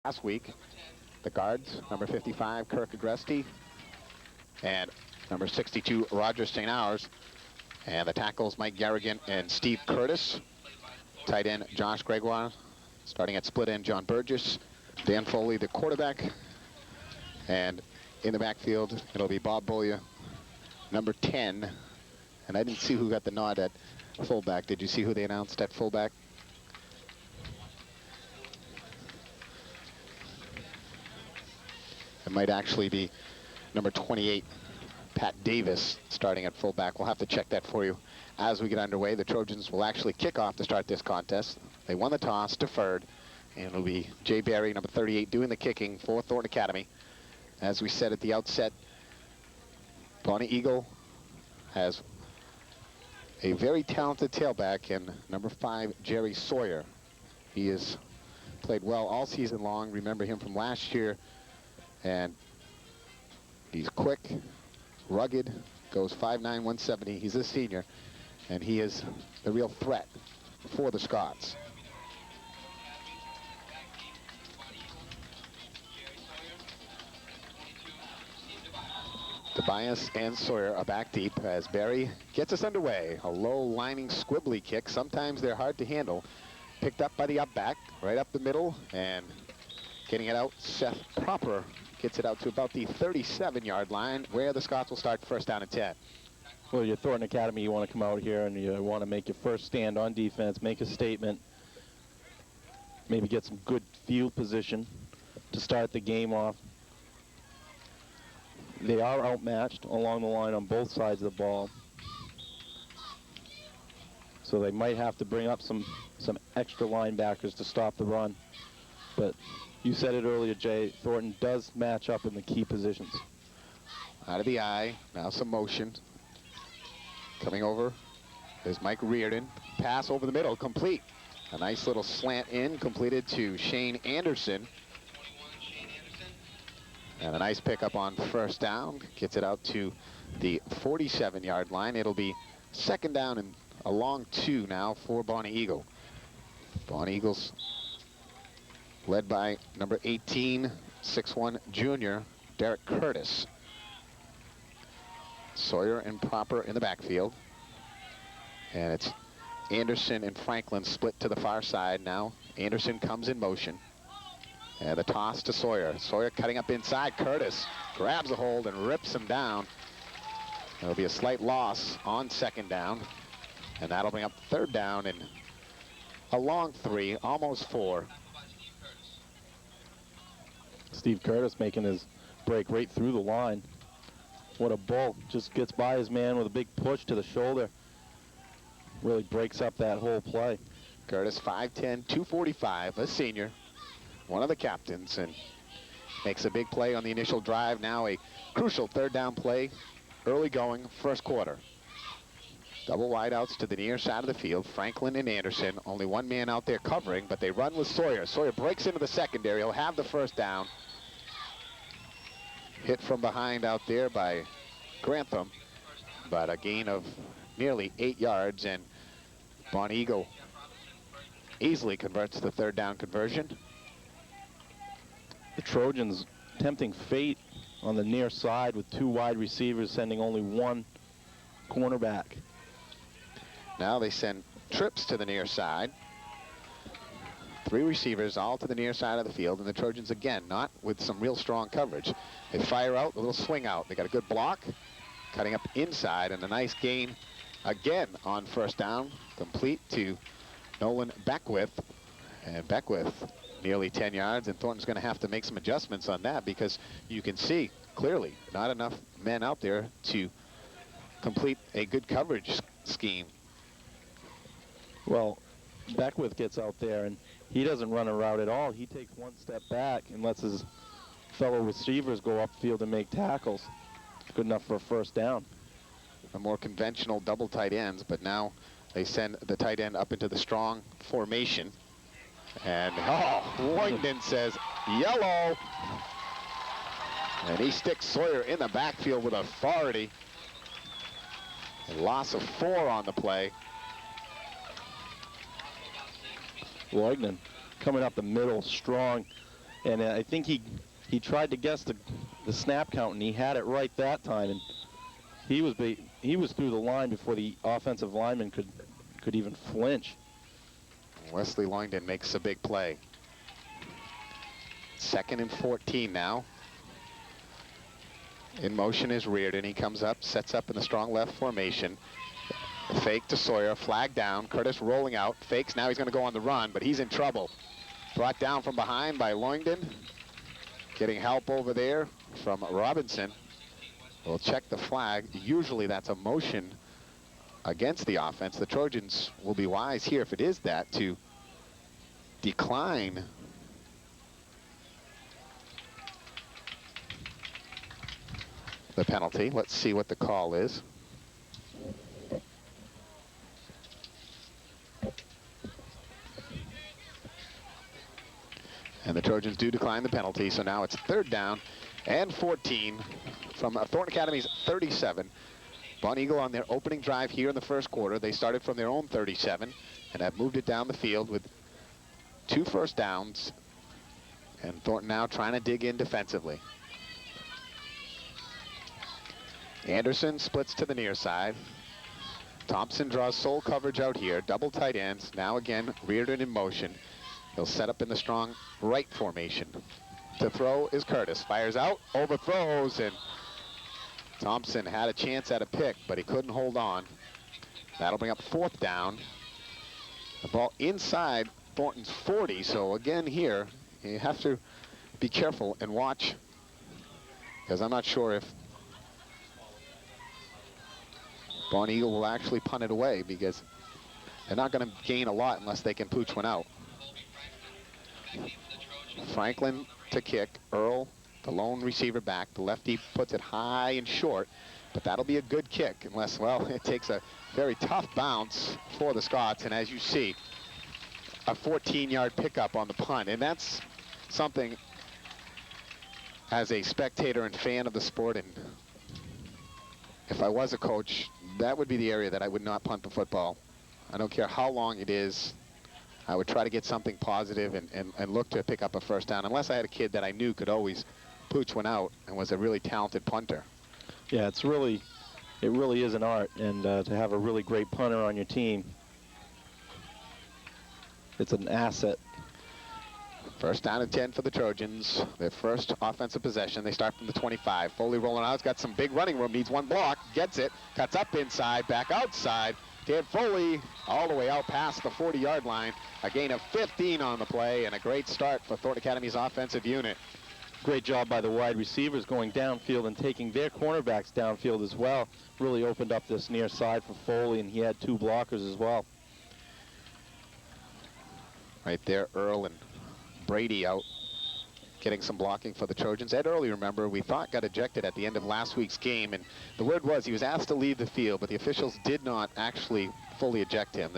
last week. The guards, number 55, Kirk Agresti, and number 62, Roger St. Hours. And the tackles, Mike Garrigan and Steve Curtis. Tight end, Josh Gregoire. Starting at split end, John Burgess. Dan Foley, the quarterback. And in the backfield, it'll be Bob Bolia, number 10. And I didn't see who got the nod at fullback. Did you see who they announced at fullback? It might actually be number 28, Pat Davis, starting at fullback. We'll have to check that for you as we get underway. The Trojans will actually kick off to start this contest. They won the toss, deferred, and it'll be Jay Barry, number 38, doing the kicking for Thornton Academy. As we said at the outset, Bonny Eagle has a very talented tailback in number 5, Jerry Sawyer. He has played well all season long. Remember him from last year. And he's quick, rugged, goes 5'9", 170. He's a senior, and he is the real threat for the Scots. Tobias and Sawyer are back deep as Barry gets us underway. A low lining squibbly kick. Sometimes they're hard to handle. Picked up by the up back, right up the middle, and getting it out, Seth Proper gets it out to about the 37-yard line, where the Scots will start first down and 10. Well, you're Thornton Academy. You want to come out here and you want to make your first stand on defense, make a statement, maybe get some good field position to start the game off. They are outmatched along the line on both sides of the ball. So they might have to bring up some extra linebackers to stop the run. But you said it earlier, Jay, Thornton does match up in the key positions. Out of the eye, now some motion. Coming over is Mike Reardon. Pass over the middle, complete. A nice little slant in, completed to Shane Anderson. And a nice pickup on first down. Gets it out to the 47-yard line. It'll be second down and a long 2 now for Bonny Eagle. Bonny Eagles led by number 18, 6'1" junior, Derek Curtis. Sawyer and Proper in the backfield. And it's Anderson and Franklin split to the far side now. Anderson comes in motion. And the toss to Sawyer. Sawyer cutting up inside. Curtis grabs a hold and rips him down. There'll be a slight loss on second down. And that'll bring up third down and a long 3, almost 4. Steve Curtis making his break right through the line. What a bull. Just gets by his man with a big push to the shoulder. Really breaks up that whole play. Curtis, 5'10", 245, a senior. One of the captains, and makes a big play on the initial drive. Now a crucial third down play. Early going, first quarter. Double wideouts to the near side of the field. Franklin and Anderson, only one man out there covering, but they run with Sawyer. Sawyer breaks into the secondary. He'll have the first down. Hit from behind out there by Grantham, but a gain of nearly 8 yards, and Bonny Eagle easily converts the third down conversion. The Trojans tempting fate on the near side with 2 wide receivers, sending only 1 cornerback. Now they send trips to the near side. 3 receivers all to the near side of the field, and the Trojans again not with some real strong coverage. They fire out, a little swing out. They got a good block, cutting up inside, and a nice gain again on first down, complete to Nolan Beckwith. And Beckwith nearly 10 yards, and Thornton's going to have to make some adjustments on that, because you can see clearly not enough men out there to complete a good coverage scheme. Well, Beckwith gets out there and he doesn't run a route at all. He takes 1 step back and lets his fellow receivers go upfield and make tackles. Good enough for a first down. A more conventional double tight ends, but now they send the tight end up into the strong formation. And Lloydon says yellow. And he sticks Sawyer in the backfield with authority. A loss of 4 on the play. Leugnan coming up the middle strong. And I think he tried to guess the snap count, and he had it right that time. And he was through the line before the offensive lineman could even flinch. Wesley Longden makes a big play. 2nd and 14 now. In motion is Reardon. He comes up, sets up in the strong left formation. Fake to Sawyer, flag down. Curtis rolling out, fakes. Now he's going to go on the run, but he's in trouble. Brought down from behind by Longden. Getting help over there from Robinson. We'll check the flag. Usually that's a motion against the offense. The Trojans will be wise here, if it is that, to decline the penalty. Let's see what the call is. And the Trojans do decline the penalty, so now it's 3rd down and 14 from Thornton Academy's 37. Bonny Eagle on their opening drive here in the first quarter. They started from their own 37 and have moved it down the field with 2 first downs. And Thornton now trying to dig in defensively. Anderson splits to the near side. Thompson draws sole coverage out here. Double tight ends. Now again, Reardon in motion. He'll set up in the strong right formation. To throw is Curtis. Fires out, overthrows, and Thompson had a chance at a pick, but he couldn't hold on. That'll bring up 4th down. The ball inside Thornton's 40, so again here, you have to be careful and watch, because I'm not sure if Bonny Eagle will actually punt it away, because they're not going to gain a lot unless they can pooch one out. Franklin to kick. Earl, the lone receiver back. The lefty puts it high and short, but that'll be a good kick unless, well, it takes a very tough bounce for the Scots. And as you see, a 14-yard pickup on the punt. And that's something, as a spectator and fan of the sport, and if I was a coach, that would be the area that I would not punt the football. I don't care how long it is. I would try to get something positive and look to pick up a first down, unless I had a kid that I knew could always pooch one out and was a really talented punter. Yeah, it really is an art, and to have a really great punter on your team, it's an asset. First down and 10 for the Trojans. Their first offensive possession. They start from the 25. Foley rolling out. He's got some big running room. Needs one block. Gets it. Cuts up inside. Back outside. Dan Foley all the way out past the 40-yard line. A gain of 15 on the play, and a great start for Thornton Academy's offensive unit. Great job by the wide receivers going downfield and taking their cornerbacks downfield as well. Really opened up this near side for Foley, and he had 2 blockers as well. Right there, Earl and Brady out getting some blocking for the Trojans. Ed Early, remember, we thought got ejected at the end of last week's game, and the word was he was asked to leave the field, but the officials did not actually fully eject him.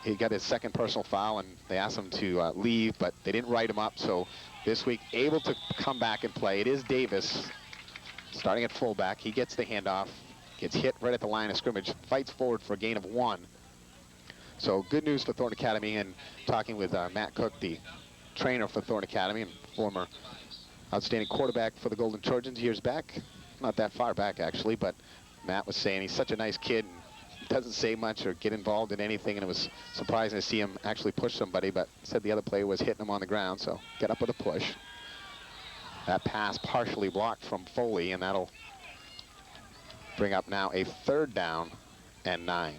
He got his 2nd personal foul, and they asked him to leave, but they didn't write him up. So this week, able to come back and play. It is Davis starting at fullback. He gets the handoff, gets hit right at the line of scrimmage, fights forward for a gain of 1. So good news for Thornton Academy, and talking with Matt Cook, the trainer for Thornton Academy and former outstanding quarterback for the Golden Trojans years back. Not that far back, actually, but Matt was saying he's such a nice kid and doesn't say much or get involved in anything, and it was surprising to see him actually push somebody, but said the other player was hitting him on the ground, so get up with a push. That pass partially blocked from Foley, and that'll bring up now a 3rd down and 9.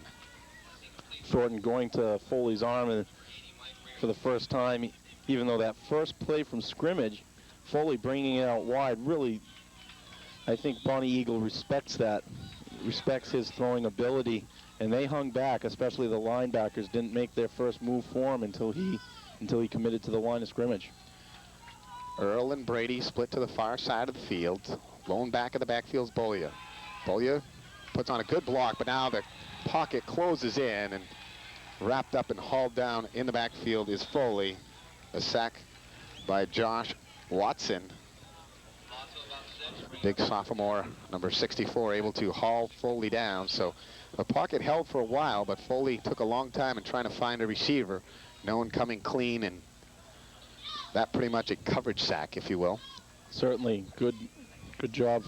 Thornton going to Foley's arm, and for the first time, even though that first play from scrimmage, Foley bringing it out wide, really, I think Bonny Eagle respects that, respects his throwing ability, and they hung back, especially the linebackers didn't make their first move for him until he committed to the line of scrimmage. Earl and Brady split to the far side of the field. Lone back of the backfield's Bolya. Bolya puts on a good block, but now the pocket closes in, and wrapped up and hauled down in the backfield is Foley. A sack by Josh Watson. Big sophomore, number 64, able to haul Foley down. So the pocket held for a while, but Foley took a long time in trying to find a receiver. No one coming clean and That pretty much a coverage sack, if you will. Certainly, good job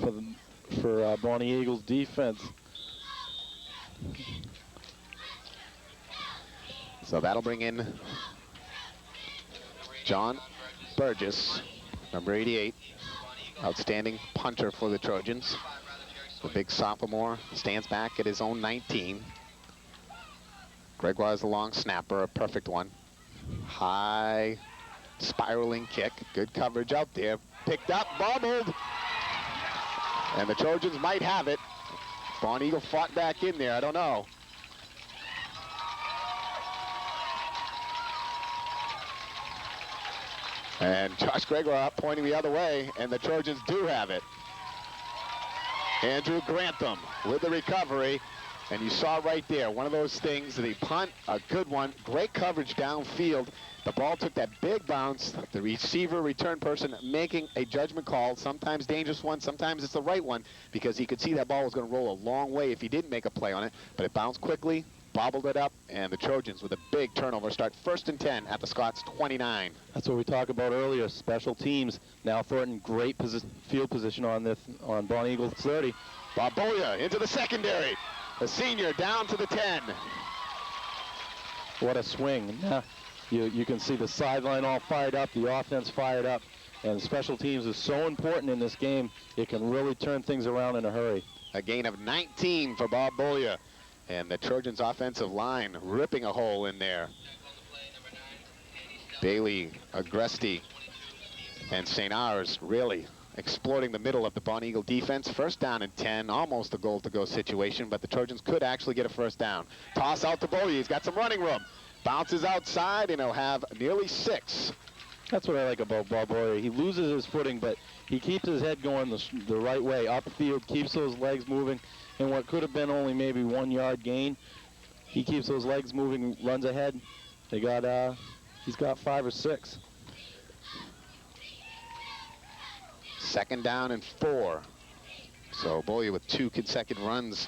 for Bonny Eagle's defense. So that'll bring in John Burgess, number 88, outstanding punter for the Trojans. The big sophomore stands back at his own 19. Gregoire is the long snapper, a perfect one. High spiraling kick, good coverage out there. Picked up, bobbled. And the Trojans might have it. Bonny Eagle fought back in there, I don't know. And Josh Gregoire pointing the other way, and the Trojans do have it. Andrew Grantham with the recovery, and you saw right there, one of those things, the punt, a good one, great coverage downfield. The ball took that big bounce, the receiver, return person making a judgment call, sometimes dangerous one, sometimes it's the right one, because he could see that ball was going to roll a long way if he didn't make a play on it, but it bounced quickly, bobbled it up, and the Trojans with a big turnover start 1st and 10 at the Scots 29. That's what we talked about earlier, special teams. Now Thornton, great field position on Bonny Eagle's 30. Barboya into the secondary. The senior down to the 10. What a swing. Now you can see the sideline all fired up, the offense fired up, and special teams is so important in this game. It can really turn things around in a hurry. A gain of 19 for Bob Bolia. And the Trojans' offensive line ripping a hole in there. Bailey, Agresti, and St. Ours really exploiting the middle of the Bonny Eagle defense. 1st down and 10, almost a goal-to-go situation, but the Trojans could actually get a 1st down. Toss out to Bolia, he's got some running room. Bounces outside, and he'll have nearly 6. That's what I like about Bob Boyer. He loses his footing, but he keeps his head going the right way, upfield, keeps those legs moving. And what could have been only maybe 1 yard gain, he keeps those legs moving, runs ahead. He's got 5 or 6. 2nd down and 4. So Bolia with 2 consecutive runs,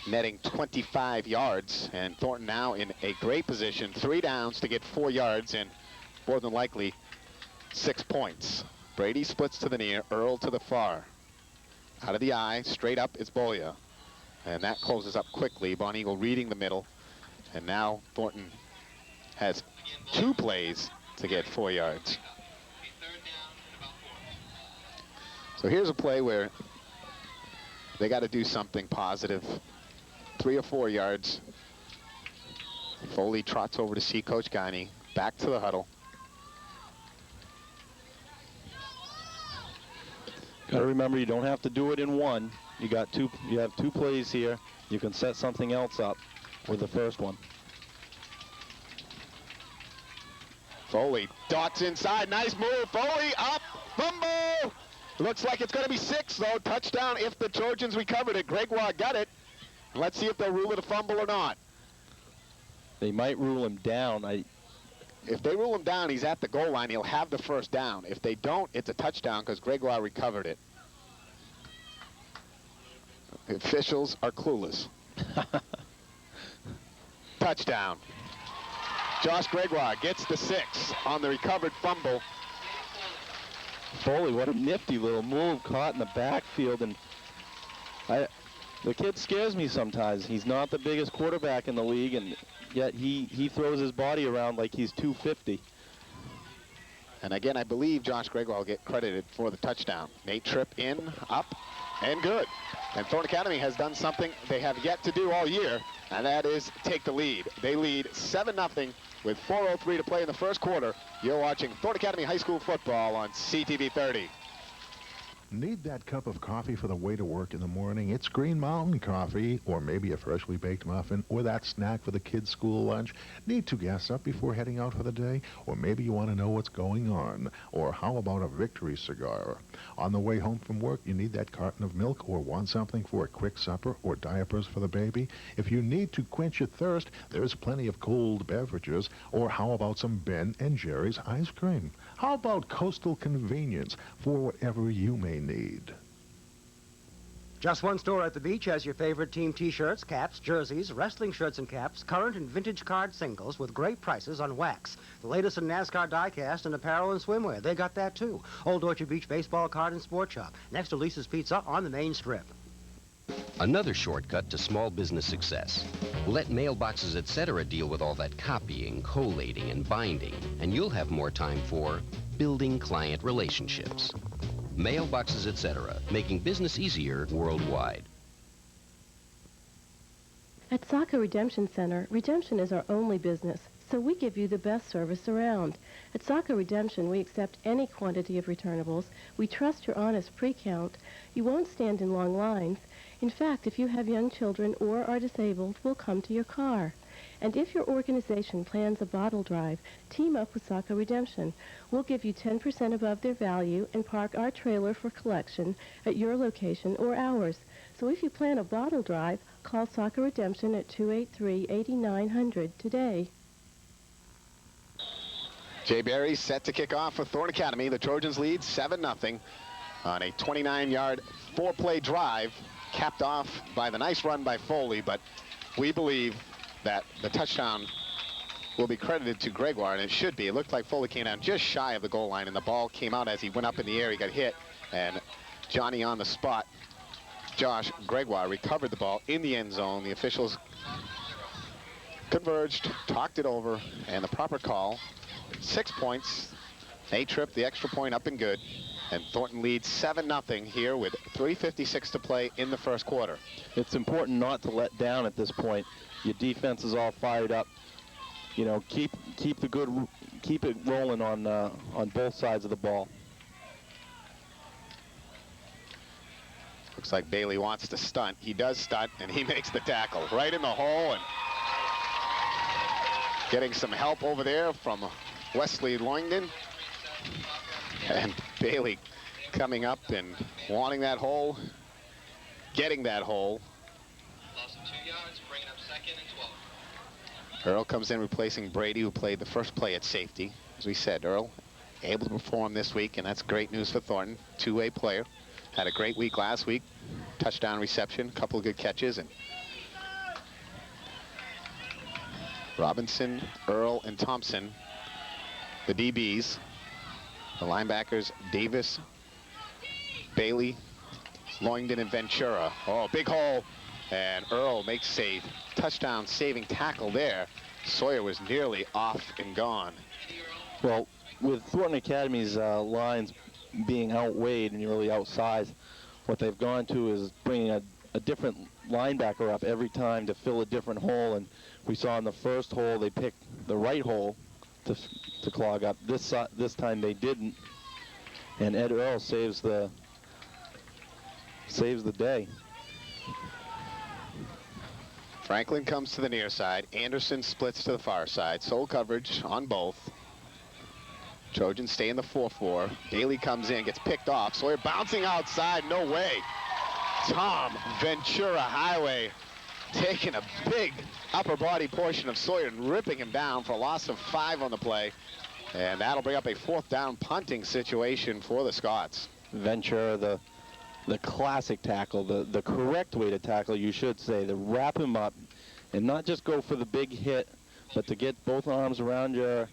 netting 25 yards. And Thornton now in a great position, 3 downs to get 4 yards and more than likely 6 points. Brady splits to the near, Earl to the far. Out of the eye, straight up is Bolia. And that closes up quickly. Bonny Eagle reading the middle. And now Thornton has 2 plays to get 4 yards. So here's a play where they got to do something positive. 3 or 4 yards. Foley trots over to see Coach Guiney. Back to the huddle. Got to remember, you don't have to do it in one. You have 2 plays here. You can set something else up with the first one. Foley dots inside. Nice move. Foley up. Fumble. Looks like it's going to be 6, though. Touchdown if the Trojans recovered it. Gregoire got it. Let's see if they'll rule it a fumble or not. They might rule him down. If they rule him down, he's at the goal line. He'll have the 1st down. If they don't, it's a touchdown because Gregoire recovered it. The officials are clueless. Touchdown. Josh Gregoire gets the 6 on the recovered fumble. Foley, what a nifty little move, caught in the backfield. And the kid scares me sometimes. He's not the biggest quarterback in the league, and yet he throws his body around like he's 250. And again, I believe Josh Gregoire will get credited for the touchdown. Nate Tripp in, up, and good. And Thornton Academy has done something they have yet to do all year, and that is take the lead. They lead 7-0 with 4:03 to play in the 1st quarter. You're watching Thornton Academy High School football on CTV 30. Need that cup of coffee for the way to work in the morning? It's Green Mountain Coffee, or maybe a freshly baked muffin, or that snack for the kids' school lunch. Need to gas up before heading out for the day? Or maybe you want to know what's going on? Or how about a Victories cigar? On the way home from work, you need that carton of milk, or want something for a quick supper, or diapers for the baby? If you need to quench your thirst, there's plenty of cold beverages. Or how about some Ben and Jerry's ice cream? How about coastal convenience for whatever you may need? Just one store at the beach has your favorite team T-shirts, caps, jerseys, wrestling shirts and caps, current and vintage card singles with great prices on wax. The latest in NASCAR diecast and apparel and swimwear. They got that too. Old Orchard Beach Baseball Card and Sport Shop, next to Lisa's Pizza on the main strip. Another shortcut to small business success. Let Mailboxes Etc. deal with all that copying, collating, and binding, and you'll have more time for building client relationships. Mailboxes Etc., making business easier worldwide. At Saka Redemption Center, redemption is our only business, so we give you the best service around. At Saka Redemption, we accept any quantity of returnables. We trust your honest pre-count. You won't stand in long lines. In fact, if you have young children or are disabled, we'll come to your car. And if your organization plans a bottle drive, team up with Saka Redemption. We'll give you 10% above their value and park our trailer for collection at your location or ours. So if you plan a bottle drive, call Saka Redemption at 283-8900 today. Jay Berry set to kick off for Thornton Academy. The Trojans lead 7-0 on a 29-yard four-play drive, capped off by the nice run by Foley, but we believe that the touchdown will be credited to Gregoire, and it should be. It looked like Foley came down just shy of the goal line, and the ball came out as he went up in the air. He got hit, and Johnny on the spot, Josh Gregoire, recovered the ball in the end zone. The officials converged, talked it over, and the proper call, 6 points, a trip, the extra point up and good, and Thornton leads 7-0 here with 3:56 to play in the first quarter. It's important not to let down at this point. Your defense is all fired up. You know, keep it rolling on both sides of the ball. Looks like Bailey wants to stunt. He does stunt, and he makes the tackle right in the hole, and getting some help over there from Wesley Loingden. And Bailey coming up and wanting that hole, getting that hole. Loss of 2 yards, bringing up 2nd and 12. Earl comes in replacing Brady, who played the first play at safety. As we said, Earl able to perform this week, and that's great news for Thornton. Two-way player. Had a great week last week. Touchdown reception, a couple of good catches. And Robinson, Earl, and Thompson, the DBs. The linebackers, Davis, Bailey, Loingden, and Ventura. Oh, big hole. And Earl makes a touchdown-saving tackle there. Sawyer was nearly off and gone. Well, with Thornton Academy's lines being outweighed and really outsized, what they've gone to is bringing a different linebacker up every time to fill a different hole. And we saw in the first hole, they picked the right hole to clog up. This time they didn't, and Ed Earl saves the day. Franklin comes to the near side. Anderson splits to the far side. Sole coverage on both. Trojans stay in the 4-4. Bailey comes in, gets picked off. Sawyer bouncing outside, no way. Tom Ventura Highway taking a big upper body portion of Sawyer and ripping him down for a loss of 5 on the play. And that'll bring up a 4th down punting situation for the Scots. Ventura, the classic tackle, the correct way to tackle, you should say, to wrap him up and not just go for the big hit, but to get both arms around your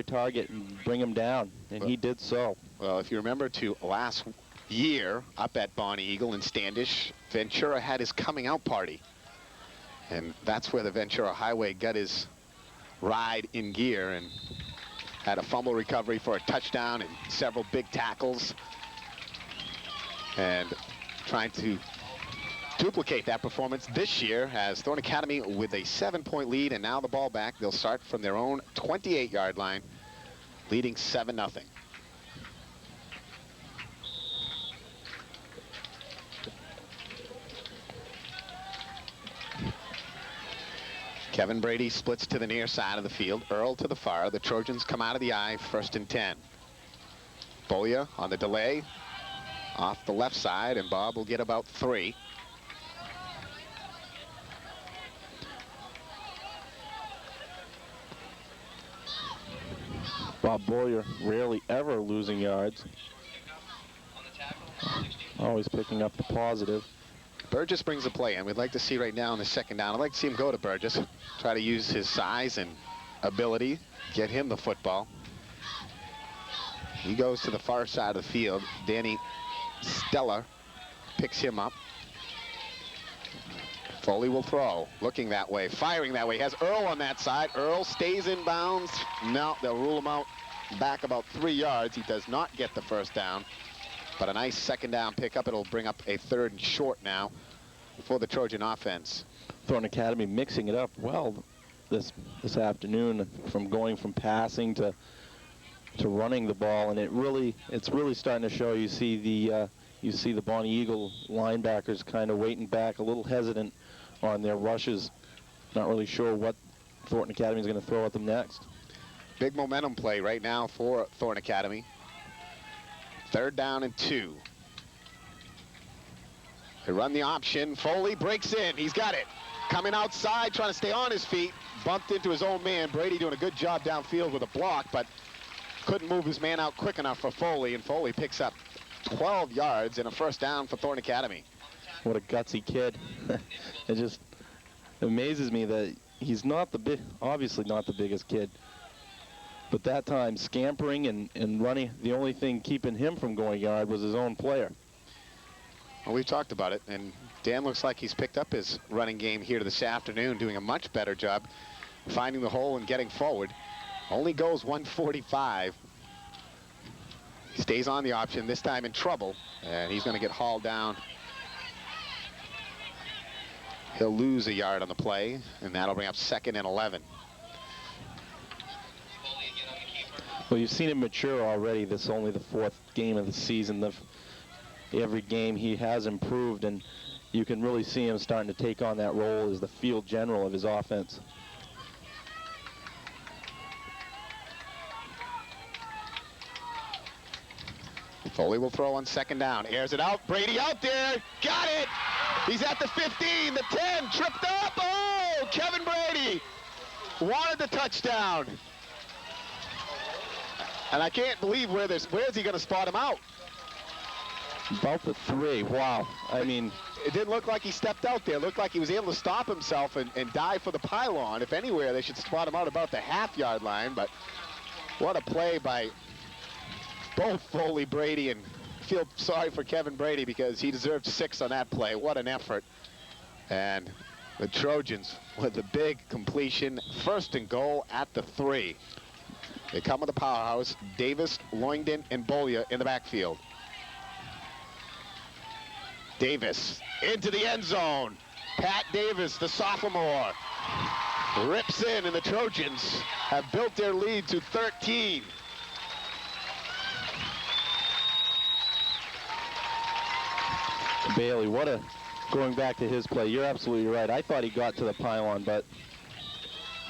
target and bring him down, and he did so. Well, if you remember to last year up at Bonny Eagle in Standish, Ventura had his coming out party, and that's where the Ventura Highway got his ride in gear and had a fumble recovery for a touchdown and several big tackles, and trying to duplicate that performance this year as Thornton Academy with a 7-point lead, and now the ball back. They'll start from their own 28-yard line, leading 7-0. Kevin Brady splits to the near side of the field. Earl to the far. The Trojans come out of the I, 1st and 10. Bolia on the delay off the left side, and Bob will get about 3. Bob Boyer rarely ever losing yards. Always picking up the positive. Burgess brings the play in. We'd like to see right now in the second down. I'd like to see him go to Burgess. Try to use his size and ability. Get him the football. He goes to the far side of the field. Danny Stella picks him up. Foley will throw. Looking that way. Firing that way. Has Earl on that side. Earl stays in bounds. No, they'll rule him out back about 3 yards. He does not get the first down. But a nice second down pickup. It'll bring up a 3rd and short now for the Trojan offense. Thornton Academy mixing it up well this afternoon, from going from passing to running the ball, and it's really starting to show. You see the Bonny Eagle linebackers kind of waiting back, a little hesitant on their rushes, not really sure what Thornton Academy is going to throw at them next. Big momentum play right now for Thornton Academy. 3rd down and 2. They run the option. Foley breaks in. He's got it. Coming outside, trying to stay on his feet. Bumped into his own man. Brady doing a good job downfield with a block, but couldn't move his man out quick enough for Foley, and Foley picks up 12 yards and a 1st down for Thornton Academy. What a gutsy kid. It just amazes me that he's not obviously not the biggest kid, but that time scampering and running, the only thing keeping him from going yard was his own player. Well, we've talked about it, and Dan looks like he's picked up his running game here this afternoon, doing a much better job finding the hole and getting forward. Only goes 145. He stays on the option, this time in trouble, and he's going to get hauled down. He'll lose a yard on the play, and that'll bring up 2nd and 11. Well, you've seen him mature already. This is only the 4th game of the season. Every game he has improved, and you can really see him starting to take on that role as the field general of his offense. Foley will throw on 2nd down. Airs it out. Brady out there. Got it. He's at the 15, the 10. Tripped up. Oh, Kevin Brady wanted the touchdown. And I can't believe where's he going to spot him out? About the 3. Wow. I mean, it didn't look like he stepped out there. It looked like he was able to stop himself and dive for the pylon. If anywhere, they should spot him out about the half-yard line. But what a play by both Foley, Brady, and feel sorry for Kevin Brady because he deserved 6 on that play. What an effort. And the Trojans with the big completion. 1st and goal at the 3. They come with the powerhouse. Davis, Loingden, and Bolya in the backfield. Davis into the end zone. Pat Davis, the sophomore, rips in, and the Trojans have built their lead to 13. Bailey, going back to his play, you're absolutely right. I thought he got to the pylon, but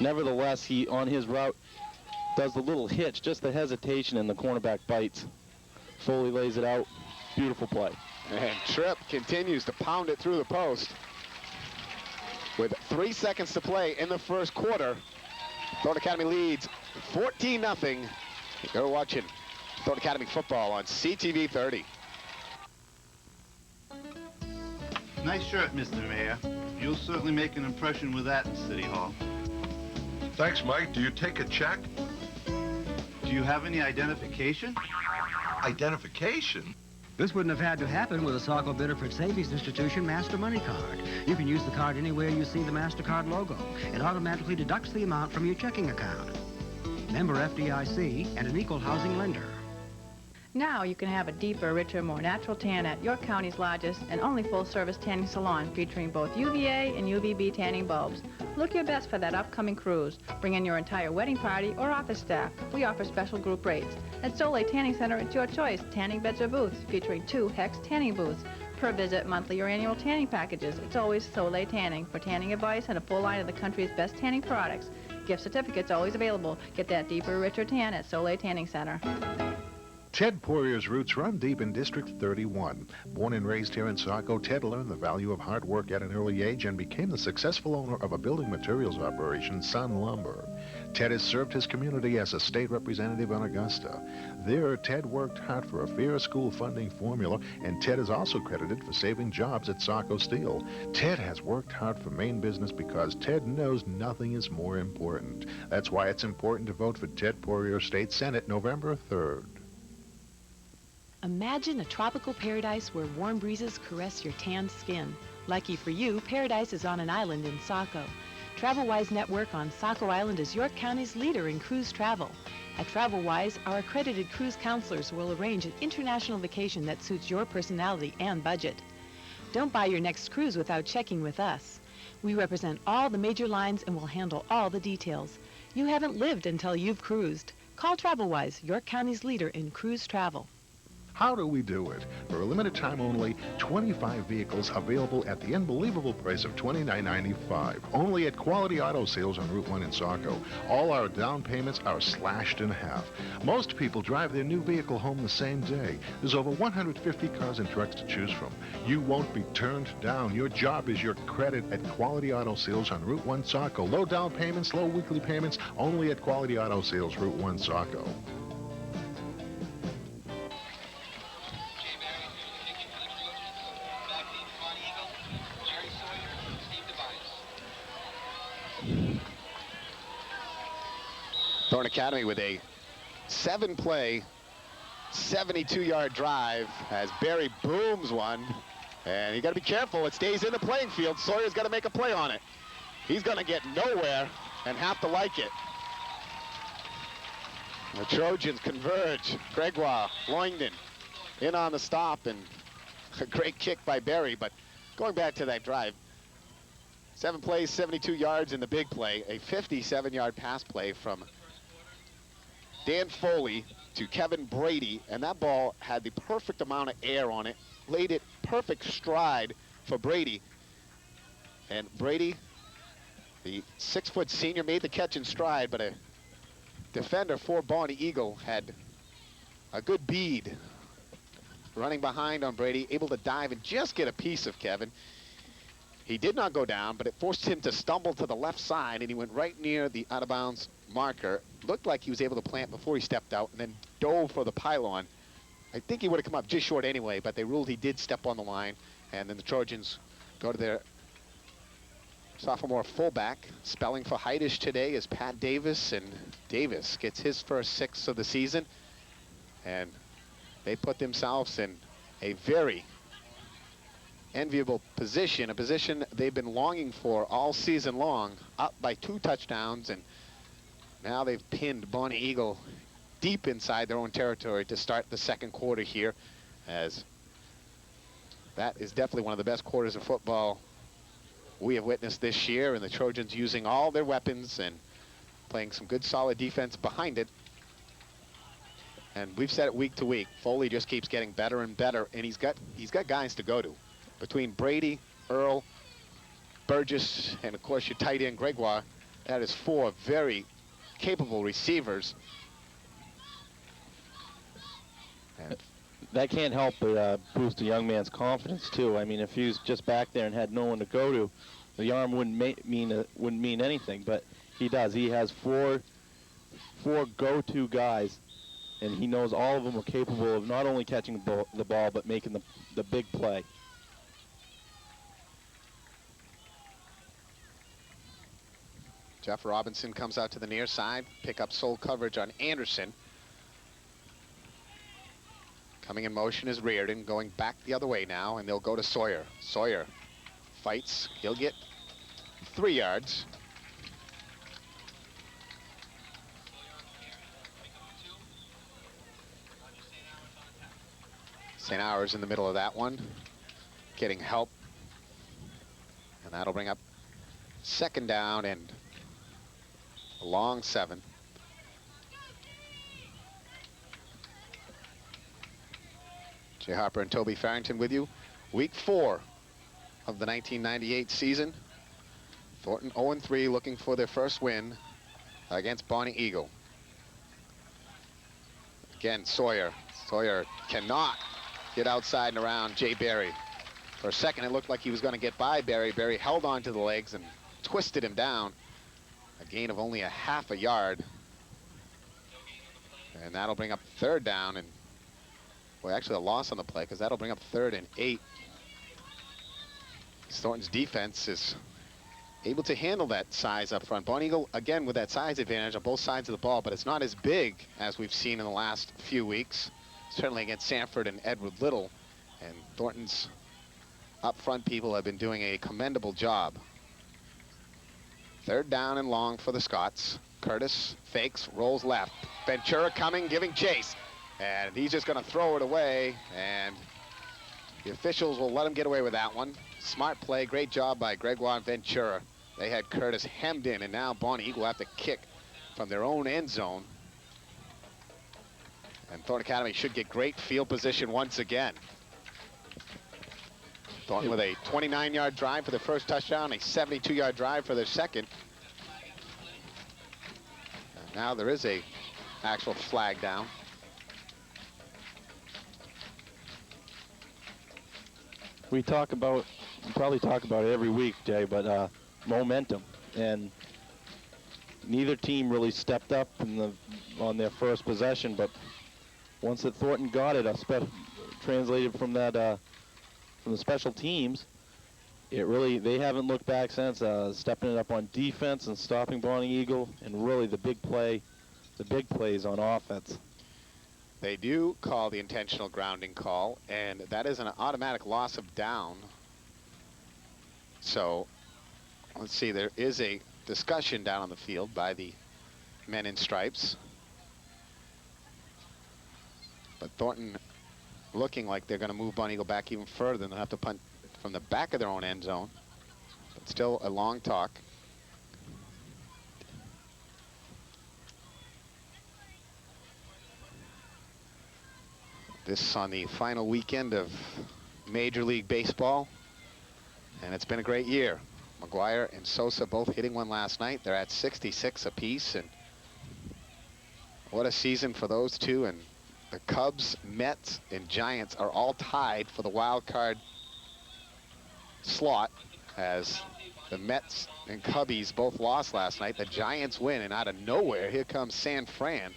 nevertheless, he, on his route, does the little hitch, just the hesitation, and the cornerback bites. Foley lays it out. Beautiful play. And Tripp continues to pound it through the post. With 3 seconds to play in the 1st quarter, Thornton Academy leads 14-0. You're watching Thornton Academy football on CTV 30. Nice shirt, Mr. Mayor. You'll certainly make an impression with that in City Hall. Thanks, Mike. Do you take a check? Do you have any identification? Identification? This wouldn't have had to happen with a Saco Biddeford Savings Institution Master Money Card. You can use the card anywhere you see the MasterCard logo. It automatically deducts the amount from your checking account. Member FDIC and an equal housing lender. Now you can have a deeper, richer, more natural tan at York County's largest and only full-service tanning salon, featuring both UVA and UVB tanning bulbs. Look your best for that upcoming cruise. Bring in your entire wedding party or office staff. We offer special group rates. At Soleil Tanning Center, it's your choice. Tanning beds or booths, featuring 2 Hex tanning booths. Per visit, monthly or annual tanning packages. It's always Soleil Tanning for tanning advice and a full line of the country's best tanning products. Gift certificates always available. Get that deeper, richer tan at Soleil Tanning Center. Ted Poirier's roots run deep in District 31. Born and raised here in Saco, Ted learned the value of hard work at an early age and became the successful owner of a building materials operation, Sun Lumber. Ted has served his community as a state representative in Augusta. There, Ted worked hard for a fair school funding formula, and Ted is also credited for saving jobs at Saco Steel. Ted has worked hard for Maine business because Ted knows nothing is more important. That's why it's important to vote for Ted Poirier State Senate November 3rd. Imagine a tropical paradise where warm breezes caress your tanned skin. Lucky for you, paradise is on an island in Saco. TravelWise Network on Saco Island is York County's leader in cruise travel. At TravelWise, our accredited cruise counselors will arrange an international vacation that suits your personality and budget. Don't buy your next cruise without checking with us. We represent all the major lines and will handle all the details. You haven't lived until you've cruised. Call TravelWise, York County's leader in cruise travel. How do we do it? For a limited time only, 25 vehicles available at the unbelievable price of $29.95. Only at Quality Auto Sales on Route 1 in Saco. All our down payments are slashed in half. Most people drive their new vehicle home the same day. There's over 150 cars and trucks to choose from. You won't be turned down. Your job is your credit at Quality Auto Sales on Route 1 Saco. Low down payments, low weekly payments, only at Quality Auto Sales, Route 1 Saco. Thornton Academy with a 7-play, 72-yard drive as Barry booms one. And you got to be careful. It stays in the playing field. Sawyer's got to make a play on it. He's going to get nowhere and have to like it. The Trojans converge. Gregoire, Loingden in on the stop, and a great kick by Barry. But going back to that drive, 7 plays, 72 yards in the big play. A 57-yard pass play from Dan Foley to Kevin Brady, and that ball had the perfect amount of air on it, laid it perfect stride for Brady. And Brady, the 6-foot senior, made the catch in stride, but a defender for Bonny Eagle had a good bead running behind on Brady, able to dive and just get a piece of Kevin. He did not go down, but it forced him to stumble to the left side, and he went right near the out-of-bounds marker. Looked like he was able to plant before he stepped out, and then dove for the pylon. I think he would have come up just short anyway, but they ruled he did step on the line, and then the Trojans go to their sophomore fullback. Spelling for Heidish today is Pat Davis, and Davis gets his first 6 of the season, and they put themselves in a very enviable position, a position they've been longing for all season long, up by 2 touchdowns, and now they've pinned Bonny Eagle deep inside their own territory to start the second quarter here, as that is definitely one of the best quarters of football we have witnessed this year, and the Trojans using all their weapons and playing some good solid defense behind it. And we've said it week to week, Foley just keeps getting better and better, and he's got guys to go to. Between Brady, Earl, Burgess, and of course your tight end Gregoire, that is 4 very capable receivers. And that can't help but boost a young man's confidence too. I mean, if he was just back there and had no one to go to, the arm wouldn't mean anything. But he does. He has four go-to guys, and he knows all of them are capable of not only catching the ball but making the big play. Jeff Robinson comes out to the near side, pick up sole coverage on Anderson. Coming in motion is Reardon, going back the other way now, and they'll go to Sawyer. Sawyer fights. He'll get 3 yards. St. Hours in the middle of that one, getting help. And that'll bring up 2nd down and a long 7. Jay Harper and Toby Farrington with you. Week 4 of the 1998 season. Thornton 0-3, looking for their first win against Bonny Eagle. Again, Sawyer. Sawyer cannot get outside and around Jay Berry. For a second, it looked like he was going to get by Berry. Berry held on to the legs and twisted him down. A gain of only a half a yard. And that'll bring up 3rd down, and well, actually a loss on the play, because that'll bring up 3rd and 8. Thornton's defense is able to handle that size up front. Bonny Eagle, again, with that size advantage on both sides of the ball, but it's not as big as we've seen in the last few weeks, certainly against Sanford and Edward Little. And Thornton's up front people have been doing a commendable job. 3rd down and long for the Scots. Curtis fakes, rolls left. Ventura coming, giving chase. And he's just going to throw it away, and the officials will let him get away with that one. Smart play, great job by Gregoire and Ventura. They had Curtis hemmed in, and now Bonny Eagle have to kick from their own end zone. And Thornton Academy should get great field position once again. Thornton with a 29-yard drive for their first touchdown, a 72-yard drive for their second. And now there is a actual flag down. We probably talk about it every week, Jay, but momentum. And neither team really stepped up on their first possession, but once that Thornton got it, translated from that from the special teams, they haven't looked back since, stepping it up on defense and stopping Bonny Eagle, and really the big plays on offense. They do call the intentional grounding call, and that is an automatic loss of down. So let's see, there is a discussion down on the field by the men in stripes. But Thornton looking like they're going to move Bonny Eagle back even further, and they'll have to punt from the back of their own end zone. But still a long talk. This on the final weekend of Major League Baseball, and it's been a great year. McGuire and Sosa both hitting one last night. They're at 66 apiece, and what a season for those two. And the Cubs, Mets, and Giants are all tied for the wild card slot, as the Mets and Cubbies both lost last night. The Giants win, and out of nowhere, here comes San Fran.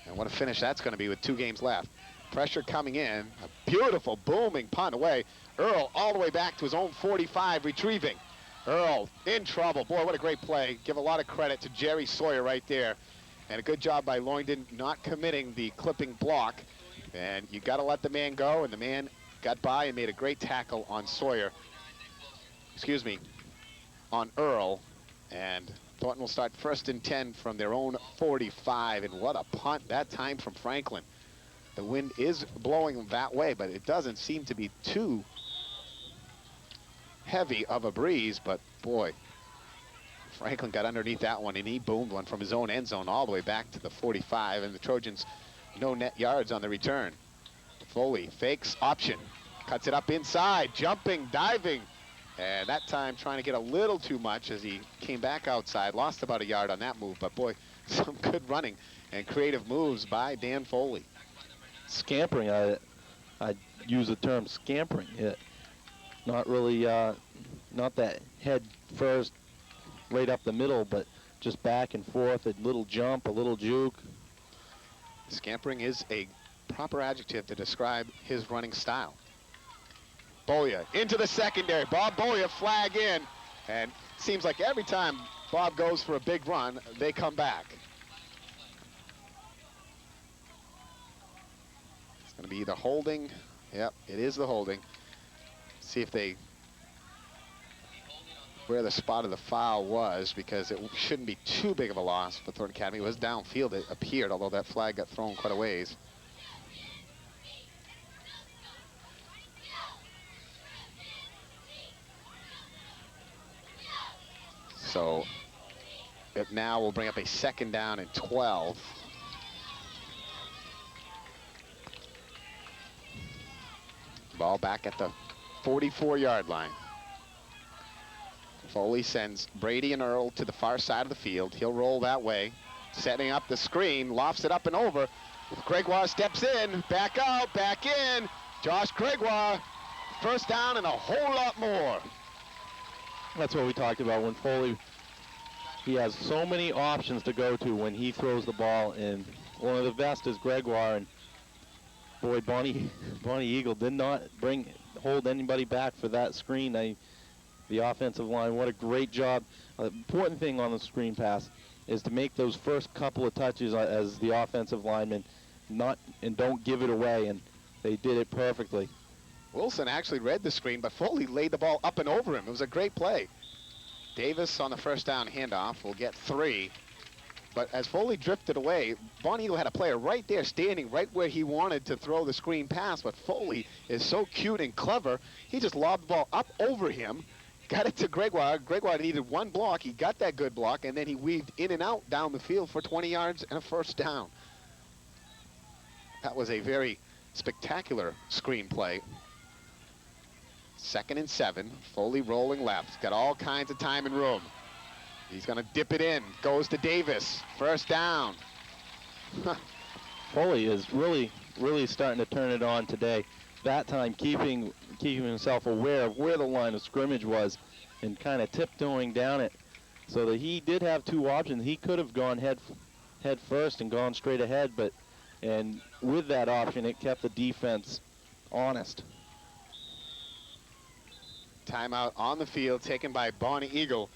And what a finish that's going to be with 2 games left. Pressure coming in, a beautiful booming punt away. Earl all the way back to his own 45, retrieving. Earl in trouble. Boy, what a great play. Give a lot of credit to Jerry Sawyer right there. And a good job by Loingdon not committing the clipping block. And you got to let the man go, and the man got by and made a great tackle on Sawyer. Excuse me, on Earl. And Thornton will start 1st and 10 from their own 45. And what a punt that time from Franklin. The wind is blowing that way, but it doesn't seem to be too heavy of a breeze. But boy, Franklin got underneath that one, and he boomed one from his own end zone all the way back to the 45, and the Trojans no net yards on the return. Foley fakes option, cuts it up inside, jumping, diving, and that time trying to get a little too much as he came back outside, lost about a yard on that move. But boy, some good running and creative moves by Dan Foley. Scampering, I use the term scampering. Not really, not that head first right up the middle, but just back and forth, a little jump, a little juke. Scampering is a proper adjective to describe his running style. Boya into the secondary. Bob Boya flag in, and seems like every time Bob goes for a big run, they come back. It's going to be either holding. Yep, it is the holding. See if they, where the spot of the foul was, because it shouldn't be too big of a loss for Thornton Academy. It was downfield, it appeared, although that flag got thrown quite a ways. So it now will bring up a 2nd down and 12. Ball back at the 44-yard line. Foley sends Brady and Earl to the far side of the field. He'll roll that way, setting up the screen, lofts it up and over. Gregoire steps in, back out, back in. Josh Gregoire, 1st down and a whole lot more. That's what we talked about when Foley he has so many options to go to when he throws the ball, and one of the best is Gregoire. And boy, Bonny Eagle did not hold anybody back for that screen. The offensive line, what a great job. Important thing on the screen pass is to make those first couple of touches as the offensive lineman, don't give it away, and they did it perfectly. Wilson actually read the screen, but Foley laid the ball up and over him. It was a great play. Davis on the first down handoff will get 3. But as Foley drifted away, Bonny Eagle had a player right there standing right where he wanted to throw the screen pass, but Foley is so cute and clever, he just lobbed the ball up over him, got it to Gregoire. Gregoire needed one block. He got that good block, and then he weaved in and out down the field for 20 yards and a first down. That was a very spectacular screen play. 2nd and 7. Foley rolling left. Got all kinds of time and room. He's going to dip it in. Goes to Davis. First down. Foley is really starting to turn it on today. That time keeping himself aware of where the line of scrimmage was and kind of tiptoeing down it, so that he did have 2 options. He could have gone head first and gone straight ahead, and with that option, it kept the defense honest. Timeout on the field taken by Bonny Eagle.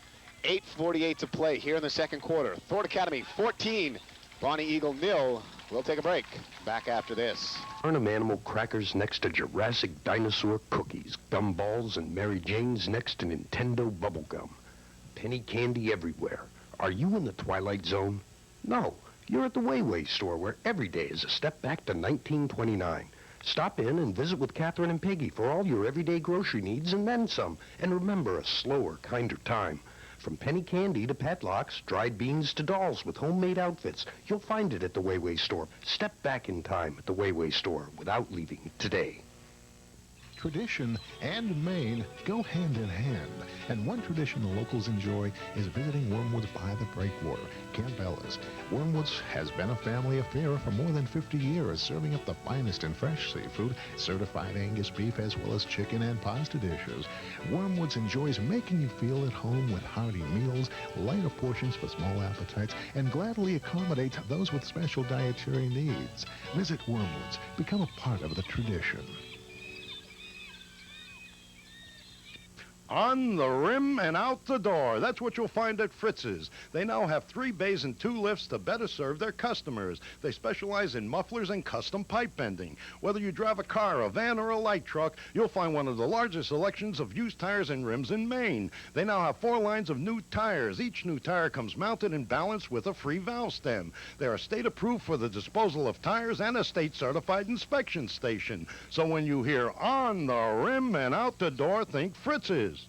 8:48 to play here in the second quarter. Thornton Academy 14, Bonny Eagle 0. We'll take a break. Back after this. Farnham Animal crackers next to Jurassic dinosaur cookies. Gumballs and Mary Jane's next to Nintendo bubblegum. Penny candy everywhere. Are you in the Twilight Zone? No, you're at the Wayway store, where every day is a step back to 1929. Stop in and visit with Catherine and Peggy for all your everyday grocery needs and then some. And remember, a slower, kinder time. From penny candy to pet locks, dried beans to dolls with homemade outfits, you'll find it at the Wayway store. Step back in time at the Wayway store without leaving today. Tradition and Maine go hand in hand, and one tradition the locals enjoy is visiting Wormwoods by the Breakwater, Camp Ellis. Wormwoods has been a family affair for more than 50 years, serving up the finest in fresh seafood, certified Angus beef, as well as chicken and pasta dishes. Wormwoods enjoys making you feel at home with hearty meals, lighter portions for small appetites, and gladly accommodates those with special dietary needs. Visit Wormwoods. Become a part of the tradition. On the rim and out the door. That's what you'll find at Fritz's. They now have 3 bays and 2 lifts to better serve their customers. They specialize in mufflers and custom pipe bending. Whether you drive a car, a van, or a light truck, you'll find one of the largest selections of used tires and rims in Maine. They now have 4 lines of new tires. Each new tire comes mounted and balanced with a free valve stem. They are state approved for the disposal of tires and a state certified inspection station. So when you hear on the rim and out the door, think Fritz's.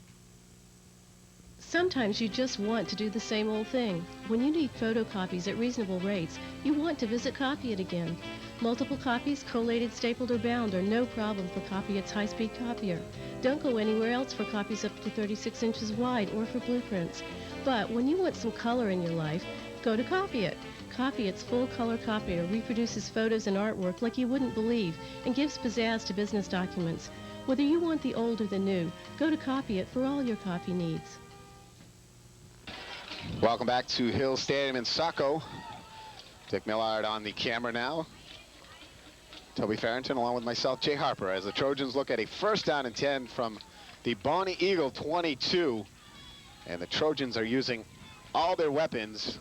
Sometimes you just want to do the same old thing. When you need photocopies at reasonable rates, you want to visit Copy It again. Multiple copies, collated, stapled, or bound are no problem for Copy It's high-speed copier. Don't go anywhere else for copies up to 36 inches wide or for blueprints. But when you want some color in your life, go to Copy It. Copy It's full-color copier reproduces photos and artwork like you wouldn't believe and gives pizzazz to business documents. Whether you want the old or the new, go to Copy It for all your copy needs. Welcome back to Hill Stadium in Saco. Dick Millard on the camera now. Toby Farrington along with myself, Jay Harper, as the Trojans look at a first down and 10 from the Bonny Eagle 22. And the Trojans are using all their weapons.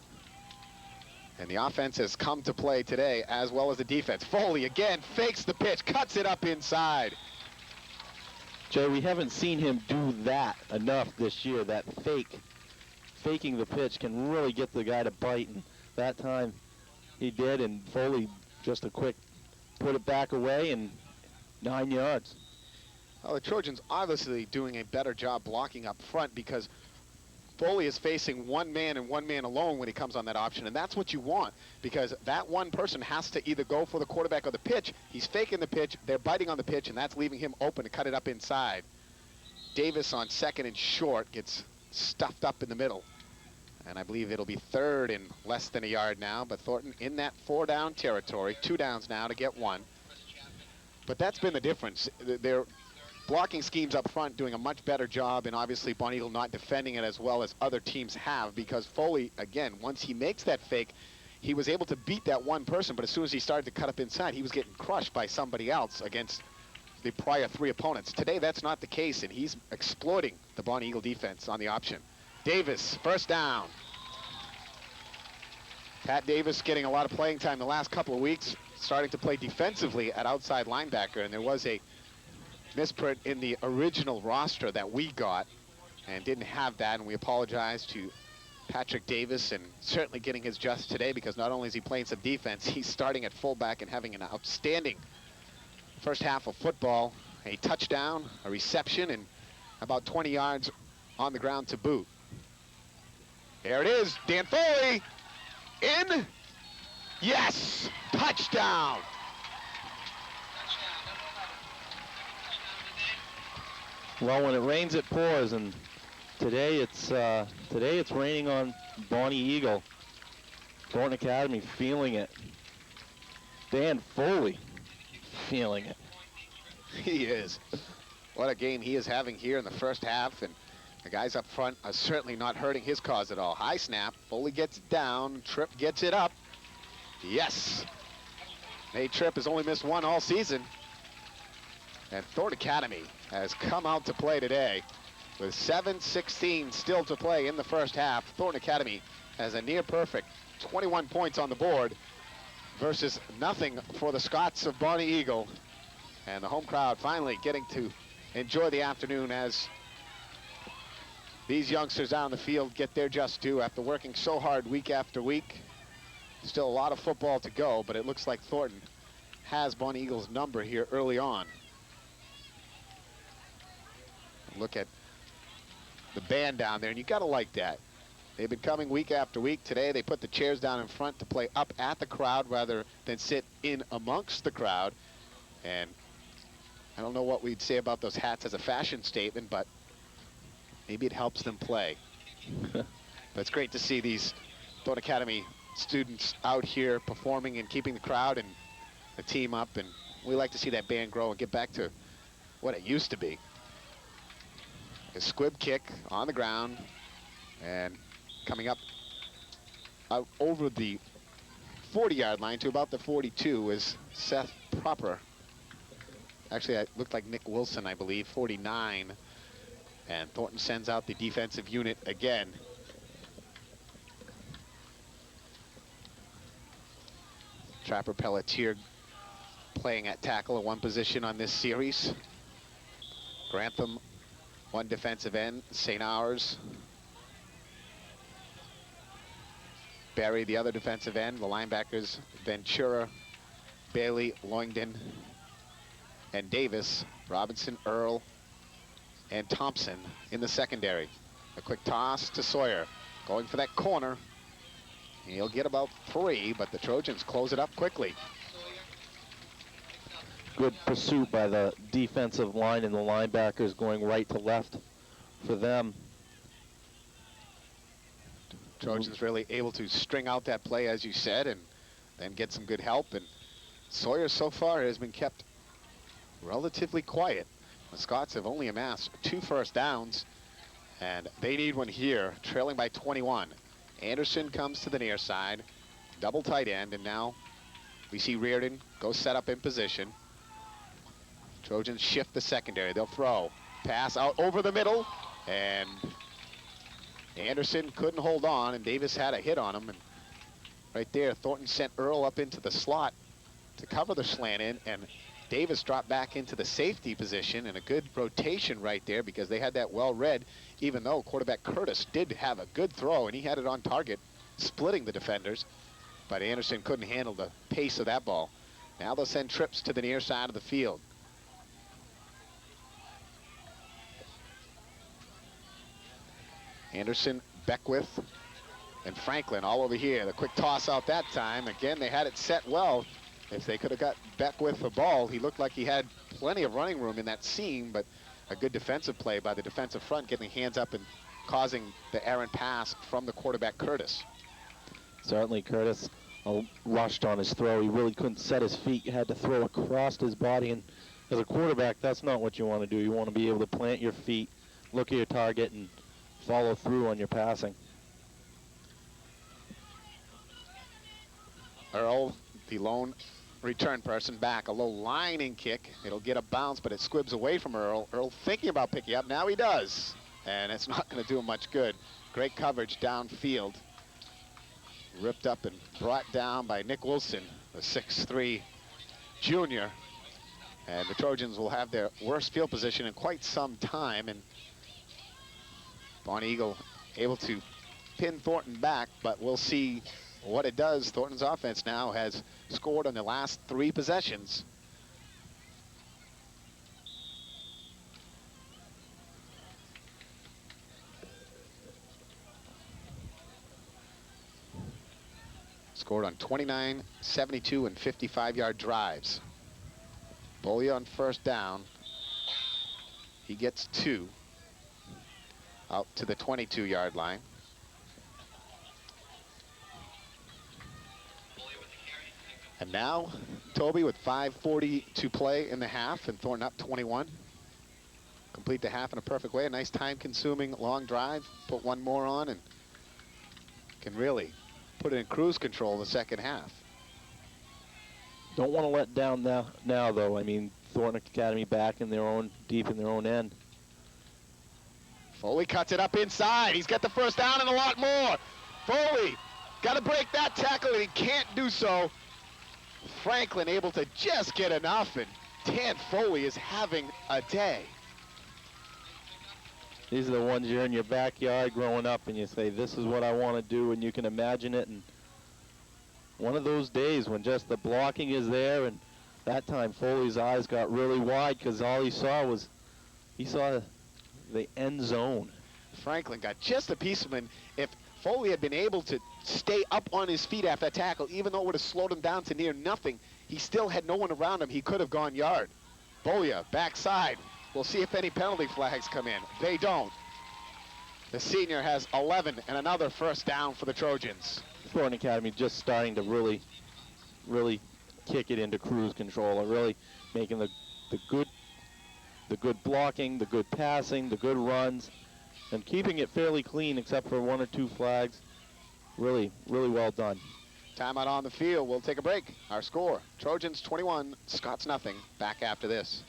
And the offense has come to play today, as well as the defense. Foley again fakes the pitch, cuts it up inside. Jay, we haven't seen him do that enough this year, that faking the pitch can really get the guy to bite, and that time he did, and Foley just a quick put it back away and 9 yards. Well, the Trojans obviously doing a better job blocking up front because Foley is facing one man and one man alone when he comes on that option, and that's what you want because that one person has to either go for the quarterback or the pitch. He's faking the pitch, they're biting on the pitch, and that's leaving him open to cut it up inside. Davis on 2nd and short gets stuffed up in the middle. And I believe it'll be 3rd and less than a yard now, but Thornton in that 4-down territory. 2 downs now to get 1. But that's been the difference. They're blocking schemes up front doing a much better job, and obviously Bonny Eagle not defending it as well as other teams have, because Foley, again, once he makes that fake, he was able to beat that one person, but as soon as he started to cut up inside, he was getting crushed by somebody else against the prior 3 opponents. Today, that's not the case, and he's exploiting the Bonny Eagle defense on the option. Davis, first down. Pat Davis getting a lot of playing time the last couple of weeks, starting to play defensively at outside linebacker, and there was a misprint in the original roster that we got and didn't have that, and we apologize to Patrick Davis, and certainly getting his just today, because not only is he playing some defense, he's starting at fullback and having an outstanding first half of football. A touchdown, a reception, and about 20 yards on the ground to boot. There it is, Dan Foley, in, yes, touchdown. Well, when it rains, it pours, and today it's raining on Bonny Eagle. Thornton Academy feeling it. Dan Foley feeling it. He is. What a game he is having here in the first half, and the guys up front are certainly not hurting his cause at all. High snap, Foley gets it down, Tripp gets it up. Yes. Nate Tripp has only missed 1 all season. And Thornton Academy has come out to play today with 7:16 still to play in the first half. Thornton Academy has a near perfect 21 points on the board versus nothing for the Scots of Bonny Eagle. And the home crowd finally getting to enjoy the afternoon as these youngsters down the field get their just due after working so hard week after week. Still a lot of football to go, but it looks like Thornton has Bonny Eagle's number here early on. Look at the band down there, and you gotta like that. They've been coming week after week. Today they put the chairs down in front to play up at the crowd rather than sit in amongst the crowd. And I don't know what we'd say about those hats as a fashion statement, but maybe it helps them play. But it's great to see these Thornton Academy students out here performing and keeping the crowd and the team up, and we like to see that band grow and get back to what it used to be. A squib kick on the ground, and coming up out over the 40-yard line to about the 42 is Seth Proper. Actually, it looked like Nick Wilson, I believe, 49. And Thornton sends out the defensive unit again. Trapper Pelletier playing at tackle at one position on this series. Grantham, one defensive end. St. Ours. Barry, the other defensive end. The linebackers, Ventura, Bailey, Loingdon, and Davis. Robinson, Earl, and Thompson in the secondary. A quick toss to Sawyer. Going for that corner. He'll get about 3, but the Trojans close it up quickly. Good pursuit by the defensive line and the linebackers going right to left for them. Trojans really able to string out that play, as you said, and then get some good help. And Sawyer so far has been kept relatively quiet. The Scots have only amassed 2 first downs, and they need one here, trailing by 21. Anderson comes to the near side, double tight end, and now we see Reardon go set up in position. Trojans shift the secondary. They'll throw. Pass out over the middle, and Anderson couldn't hold on, and Davis had a hit on him. And right there, Thornton sent Earl up into the slot to cover the slant in, and Davis dropped back into the safety position, and a good rotation right there because they had that well read, even though quarterback Curtis did have a good throw, and he had it on target, splitting the defenders. But Anderson couldn't handle the pace of that ball. Now they'll send trips to the near side of the field. Anderson, Beckwith, and Franklin all over here. The quick toss out that time. Again, they had it set well. If they could have got Beckwith the ball, he looked like he had plenty of running room in that seam, but a good defensive play by the defensive front, getting hands up and causing the errant pass from the quarterback, Curtis. Certainly Curtis rushed on his throw. He really couldn't set his feet. He had to throw across his body, and As a quarterback, that's not what you want to do. You want to be able to plant your feet, look at your target, and follow through on your passing. Earl, the lone return person, back. A low lining kick. It'll get a bounce, but it squibs away from Earl. Earl thinking about picking up. Now he does. And it's not going to do him much good. Great coverage downfield. Ripped up and brought down by Nick Wilson, the 6'3" junior. And the Trojans will have their worst field position in quite some time. And Bonny Eagle able to pin Thornton back, but we'll see what it does. Thornton's offense now has scored on the last 3 possessions. Scored on 29, 72, and 55-yard drives. Bollier on first down. He gets 2 out to the 22-yard line. And now, Toby with 5:40 to play in the half, and Thornton up 21. Complete the half in a perfect way. A nice time-consuming long drive. Put one more on and can really put it in cruise control in the second half. Don't want to let down now, though. I mean, Thornton Academy back in their own, deep in their own end. Foley cuts it up inside. He's got the first down and a lot more. Foley got to break that tackle, and he can't do so. Franklin able to just get enough, and Dan Foley is having a day. These are the ones you're in your backyard growing up, and you say, this is what I want to do, and you can imagine it. And one of those days when just the blocking is there, and that time Foley's eyes got really wide because all he saw the end zone. Franklin got just a piece of him. If Foley had been able to stay up on his feet after that tackle, even though it would have slowed him down to near nothing, he still had no one around him. He could have gone yard. Bollier, backside. We'll see if any penalty flags come in. They don't. The senior has 11 and another first down for the Trojans. Thornton Academy just starting to really kick it into cruise control, or really making the good blocking, the good passing, the good runs, and keeping it fairly clean except for 1 or 2 flags. Really well done. Timeout on the field. We'll take a break. Our score, Trojans 21, Scots nothing. Back after this.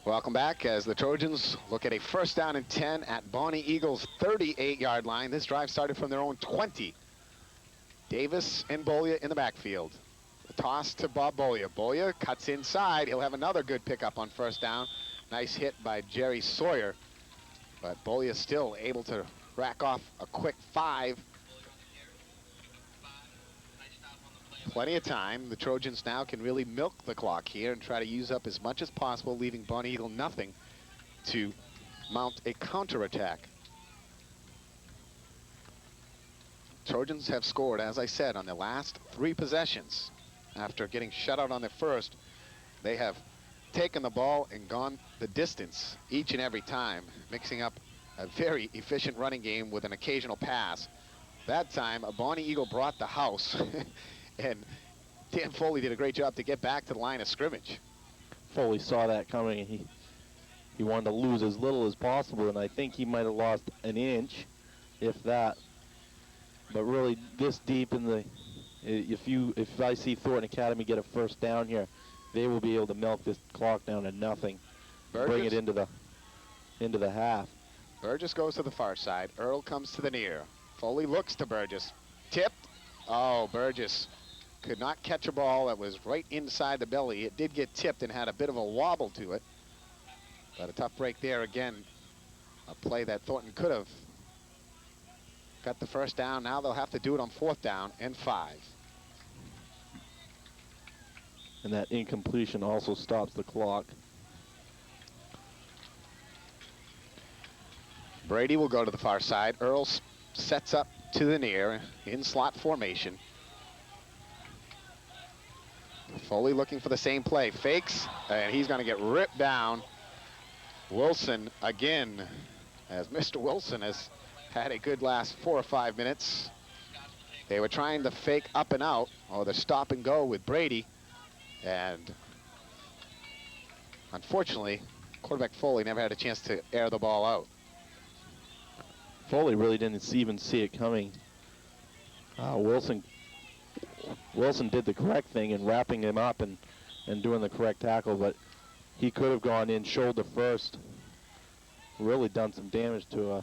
Welcome back as the Trojans look at a first down and 10 at Bonny Eagle's 38-yard line. This drive started from their own 20. Davis and Bollier in the backfield. The toss to Bob Bollier. Bollier cuts inside. He'll have another good pickup on first down. Nice hit by Jerry Sawyer. But Bollier still able to rack off a quick 5. Plenty of time. The Trojans now can really milk the clock here and try to use up as much as possible, leaving Bonny Eagle nothing to mount a counterattack. Trojans have scored, as I said, on the last 3 possessions. After getting shut out on the first, they have taken the ball and gone the distance each and every time, mixing up a very efficient running game with an occasional pass. That time, a Bonny Eagle brought the house. And Dan Foley did a great job to get back to the line of scrimmage. Foley saw that coming, and he wanted to lose as little as possible, and I think he might have lost an inch, if that. But really, this deep in the, if I see Thornton Academy get a first down here, they will be able to milk this clock down to nothing, bring it into the half. Burgess goes to the far side. Earl comes to the near. Foley looks to Burgess. Tipped. Oh, Burgess could not catch a ball that was right inside the belly. It did get tipped and had a bit of a wobble to it. But a tough break there again. A play that Thornton could have got the first down. Now they'll have to do it on 4th down and 5. And that incompletion also stops the clock. Brady will go to the far side. Earl sets up to the near in slot formation. Foley looking for the same play. Fakes, and he's going to get ripped down. Wilson again, as Mr. Wilson has had a good last 4 or 5 minutes. They were trying to fake up and out, or the stop and go with Brady. And unfortunately, quarterback Foley never had a chance to air the ball out. Foley really didn't even see it coming. Wilson did the correct thing in wrapping him up and doing the correct tackle, but he could have gone in shoulder first. Really done some damage to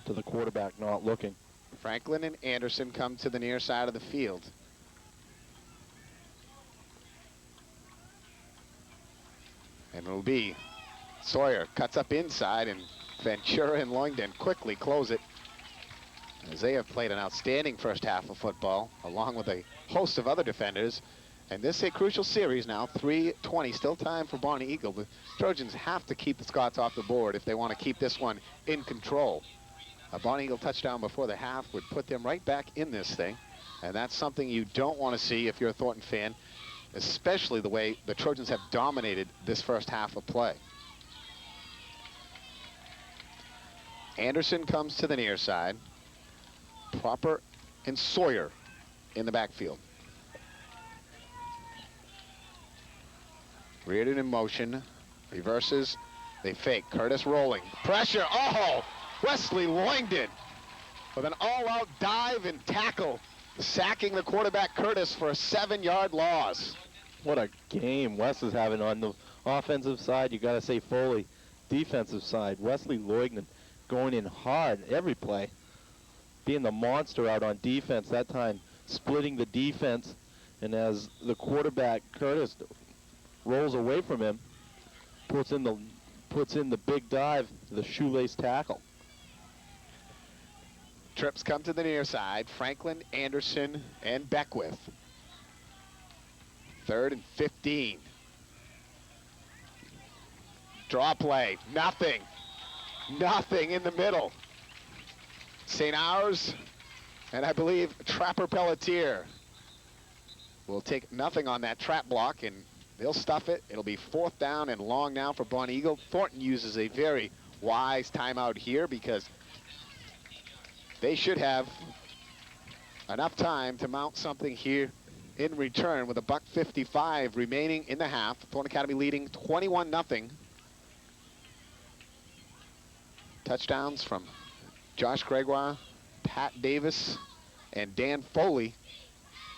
the quarterback not looking. Franklin and Anderson come to the near side of the field. And it'll be Sawyer cuts up inside, and Ventura and Loingden quickly close it, as they have played an outstanding first half of football, along with a host of other defenders. And this is a crucial series now, 3:20, still time for Bonny Eagle. The Trojans have to keep the Scots off the board if they want to keep this one in control. A Bonny Eagle touchdown before the half would put them right back in this thing, and that's something you don't want to see if you're a Thornton fan, especially the way the Trojans have dominated this first half of play. Anderson comes to the near side. Proper and Sawyer in the backfield. Reardon in motion, reverses, they fake. Curtis rolling, pressure, oh! Wesley Loingden with an all-out dive and tackle, sacking the quarterback Curtis for a 7-yard loss. What a game Wes is having on the offensive side. You got to say Foley. Defensive side, Wesley Loingden going in hard every play. Being the monster out on defense that time, splitting the defense, and as the quarterback Curtis rolls away from him, puts in the big dive, the shoelace tackle. Trips come to the near side. Franklin, Anderson, and Beckwith. 3rd and 15. Draw play, nothing. Nothing in the middle. St. Ours, and I believe Trapper Pelletier will take nothing on that trap block, and they'll stuff it. It'll be 4th down and long now for Bonny Eagle. Thornton uses a very wise timeout here because they should have enough time to mount something here in return with a $1:55 remaining in the half. Thornton Academy leading 21-0. Touchdowns from Josh Gregoire, Pat Davis, and Dan Foley.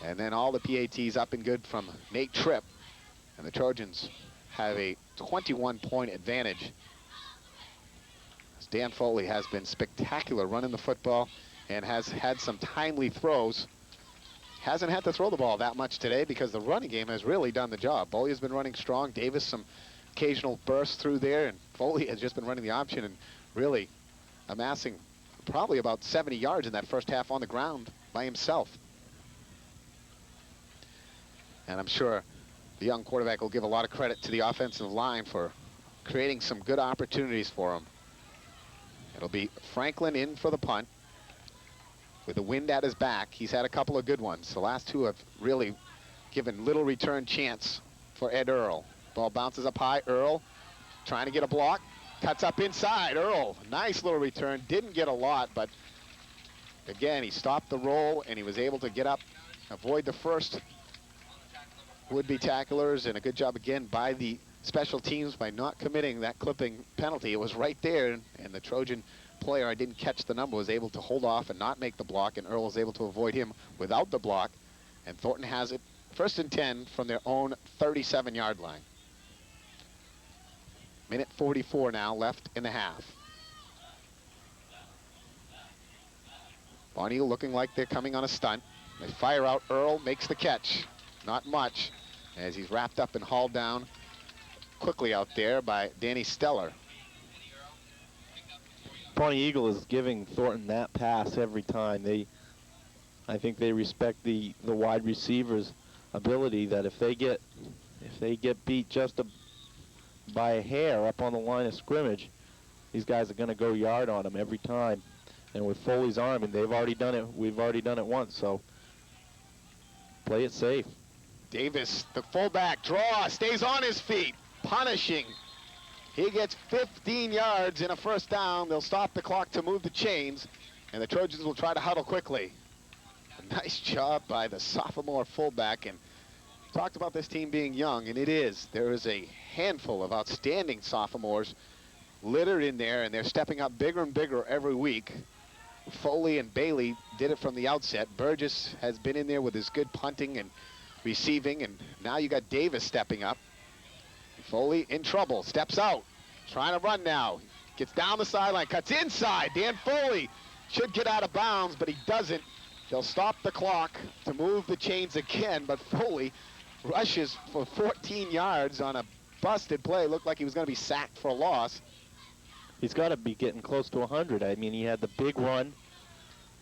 And then all the PATs up and good from Nate Tripp. And the Trojans have a 21-point advantage. Dan Foley has been spectacular running the football and has had some timely throws. Hasn't had to throw the ball that much today because the running game has really done the job. Foley has been running strong. Davis some occasional bursts through there, and Foley has just been running the option and really amassing probably about 70 yards in that first half on the ground by himself. And I'm sure the young quarterback will give a lot of credit to the offensive line for creating some good opportunities for him. It'll be Franklin in for the punt. With the wind at his back, he's had a couple of good ones. The last two have really given little return chance for Ed Earl. Ball bounces up high. Earl trying to get a block. Cuts up inside. Earl, nice little return. Didn't get a lot, but again, he stopped the roll and he was able to get up, avoid the first would-be tacklers, and a good job again by the special teams by not committing that clipping penalty. It was right there, and the Trojan player, I didn't catch the number, was able to hold off and not make the block, and Earl was able to avoid him without the block. And Thornton has it 1st and 10 from their own 37-yard line. Minute 44 now left in the half. Bonny Eagle looking like they're coming on a stunt. They fire out. Earl makes the catch. Not much, as he's wrapped up and hauled down quickly out there by Danny Steller. Bonny Eagle is giving Thornton that pass every time. I think they respect the wide receiver's ability that if they get beat just by a hair up on the line of scrimmage, these guys are going to go yard on them every time. And with Foley's arm, and they've already done it. We've already done it once, so play it safe. Davis, the fullback, draw, stays on his feet, punishing. He gets 15 yards in a first down. They'll stop the clock to move the chains, and the Trojans will try to huddle quickly. A nice job by the sophomore fullback, and talked about this team being young, and it is. There is a handful of outstanding sophomores littered in there, and they're stepping up bigger and bigger every week. Foley and Bailey did it from the outset. Burgess has been in there with his good punting and receiving, and now you got Davis stepping up. Foley in trouble, steps out, trying to run now. Gets down the sideline, cuts inside. Dan Foley should get out of bounds, but he doesn't. They'll stop the clock to move the chains again, but Foley rushes for 14 yards on a busted play. Looked like he was going to be sacked for a loss. He's got to be getting close to 100. I mean, he had the big run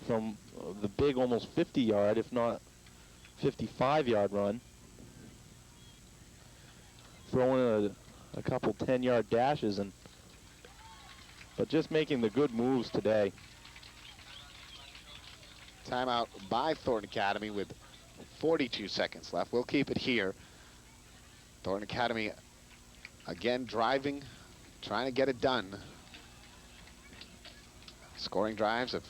from the big almost 50-yard, if not 55-yard run. Throwing a couple 10-yard dashes, but just making the good moves today. Timeout by Thornton Academy with 42 seconds left. We'll keep it here. Thornton Academy again driving, trying to get it done. Scoring drives of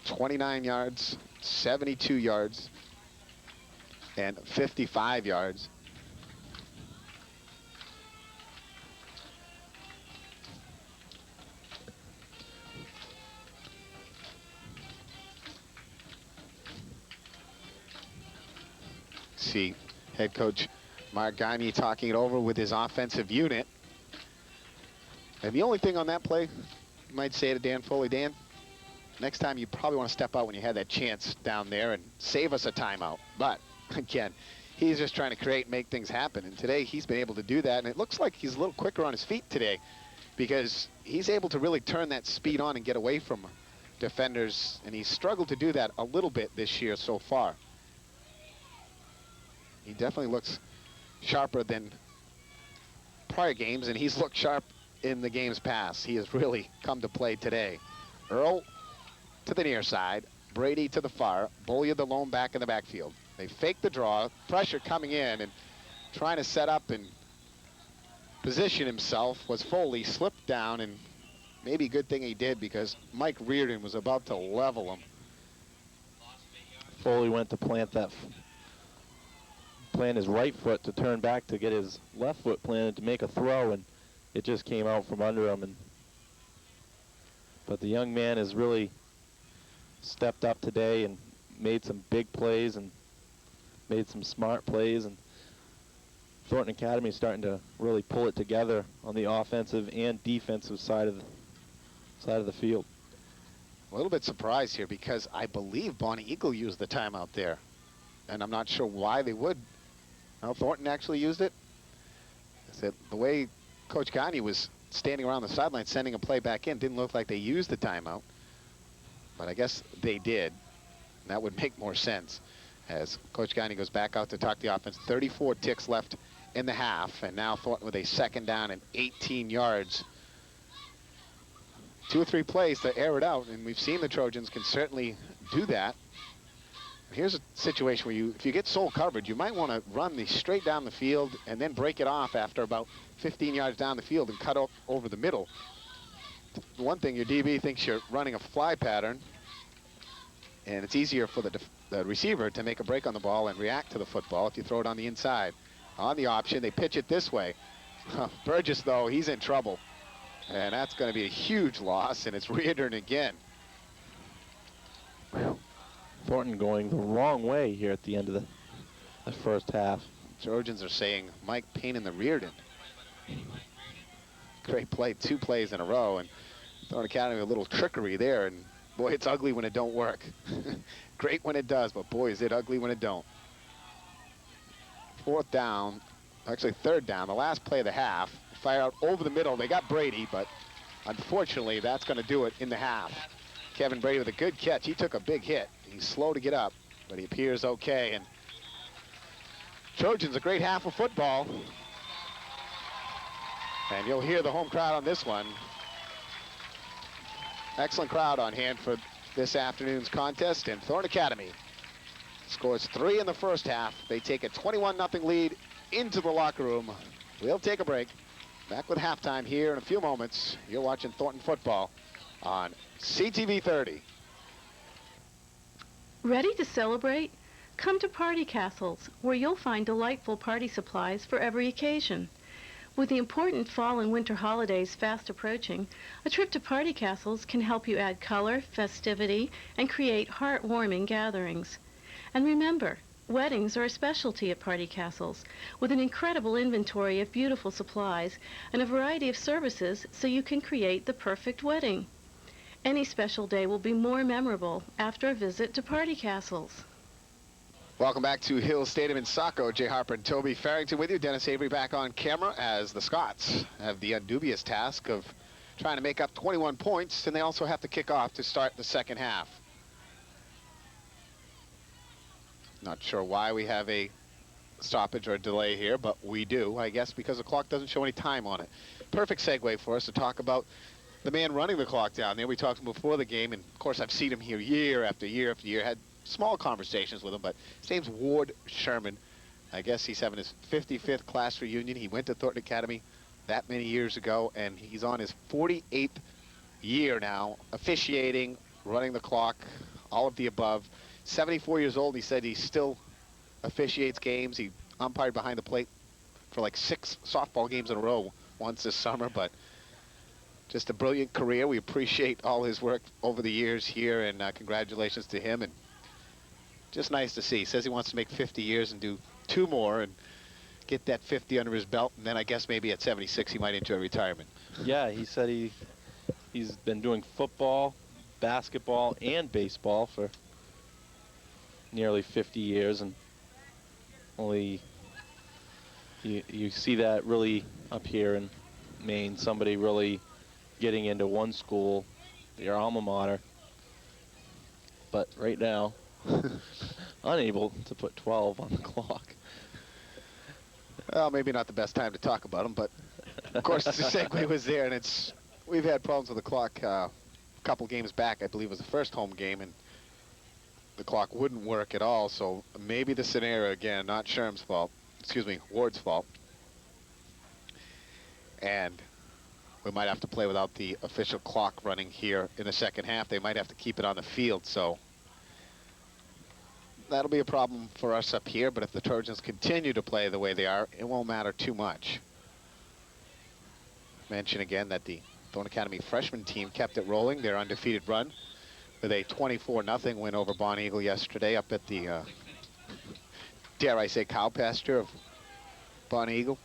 29 yards, 72 yards, and 55 yards. See head coach Mark Gagne talking it over with his offensive unit. And the only thing on that play, you might say to Dan Foley, Dan, next time you probably want to step out when you had that chance down there and save us a timeout. But again, he's just trying to create and make things happen. And today he's been able to do that. And it looks like he's a little quicker on his feet today because he's able to really turn that speed on and get away from defenders. And he's struggled to do that a little bit this year so far. He definitely looks sharper than prior games, and he's looked sharp in the games past. He has really come to play today. Earl to the near side, Brady to the far, Bollier the lone back in the backfield. They fake the draw, pressure coming in, and trying to set up and position himself was Foley, slipped down, and maybe a good thing he did because Mike Reardon was about to level him. Foley went to plant his right foot to turn back to get his left foot planted to make a throw, and it just came out from under him. But the young man has really stepped up today and made some big plays and made some smart plays, and Thornton Academy is starting to really pull it together on the offensive and defensive side of the field. A little bit surprised here because I believe Bonny Eagle used the timeout there, and I'm not sure why they would. Now Thornton actually used it. I said the way Coach Gagne was standing around the sideline sending a play back in didn't look like they used the timeout, but I guess they did. And that would make more sense as Coach Gagne goes back out to talk the offense. 34 ticks left in the half, and now Thornton with a second down and 18 yards. 2 or 3 plays to air it out, and we've seen the Trojans can certainly do that. Here's a situation where if you get sole coverage, you might want to run these straight down the field and then break it off after about 15 yards down the field and cut over the middle. One thing, your DB thinks you're running a fly pattern, and it's easier for the receiver to make a break on the ball and react to the football if you throw it on the inside. On the option, they pitch it this way. Burgess, though, he's in trouble, and that's going to be a huge loss, and it's Reardon again. Thornton going the wrong way here at the end of the first half. Trojans are saying Mike Payne in the Reardon. Great play, 2 plays in a row, and Thornton Academy a little trickery there, and boy, it's ugly when it don't work. Great when it does, but boy, is it ugly when it don't. 4th down, actually 3rd down, the last play of the half. Fire out over the middle. They got Brady, but Unfortunately, that's going to do it in the half. Kevin Brady with a good catch. He took a big hit. He's slow to get up, but he appears okay. And Trojans a great half of football. And you'll hear the home crowd on this one. Excellent crowd on hand for this afternoon's contest. And Thornton Academy scores 3 in the first half. They take a 21-0 lead into the locker room. We'll take a break. Back with halftime here in a few moments. You're watching Thornton football on CTV 30. Ready to celebrate? Come to Party Castles, where you'll find delightful party supplies for every occasion. With the important fall and winter holidays fast approaching, a trip to Party Castles can help you add color, festivity, and create heartwarming gatherings. And remember, weddings are a specialty at Party Castles, with an incredible inventory of beautiful supplies and a variety of services so you can create the perfect wedding. Any special day will be more memorable after a visit to Party Castles. Welcome back to Hill Stadium in Saco. Jay Harper and Toby Farrington with you. Dennis Avery back on camera as the Scots have the undubious task of trying to make up 21 points, and they also have to kick off to start the second half. Not sure why we have a stoppage or delay here, but we do, I guess, because the clock doesn't show any time on it. Perfect segue for us to talk about the man running the clock down there. We talked before the game, and of course I've seen him here year after year after year, had small conversations with him, but his name's Ward Sherman. I guess he's having his 55th class reunion. He went to Thornton Academy that many years ago, and he's on his 48th year now, officiating, running the clock, all of the above. 74 years old. He said he still officiates games. He umpired behind the plate for like 6 softball games in a row once this summer, but just a brilliant career. We appreciate all his work over the years here, and congratulations to him. And just nice to see. He says he wants to make 50 years and do 2 more and get that 50 under his belt, and then I guess maybe at 76 he might enjoy retirement. Yeah, he said he's been doing football, basketball, and baseball for nearly 50 years, and only you see that really up here in Maine, somebody really getting into one school, your alma mater, but right now unable to put 12 on the clock. Well, maybe not the best time to talk about him, but of course the segue was there, and we've had problems with the clock a couple games back. I believe it was the first home game, and the clock wouldn't work at all, so maybe the scenario again, not Sherm's fault, excuse me, Ward's fault. And we might have to play without the official clock running here in the second half. They might have to keep it on the field, so that'll be a problem for us up here, but if the Trojans continue to play the way they are, it won't matter too much. Mention again that the Thornton Academy freshman team kept it rolling, their undefeated run, with a 24-0 win over Bonny Eagle yesterday up at the, dare I say, cow pasture of Bonny Eagle.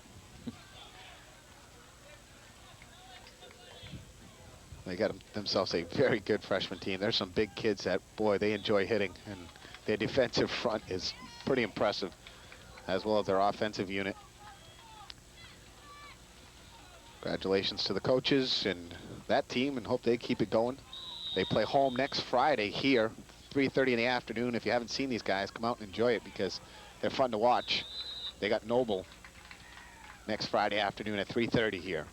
They got themselves a very good freshman team. There's some big kids that, boy, they enjoy hitting, and their defensive front is pretty impressive, as well as their offensive unit. Congratulations to the coaches and that team, and hope they keep it going. They play home next Friday here, 3:30 in the afternoon. If you haven't seen these guys, come out and enjoy it because they're fun to watch. They got Noble next Friday afternoon at 3:30 here.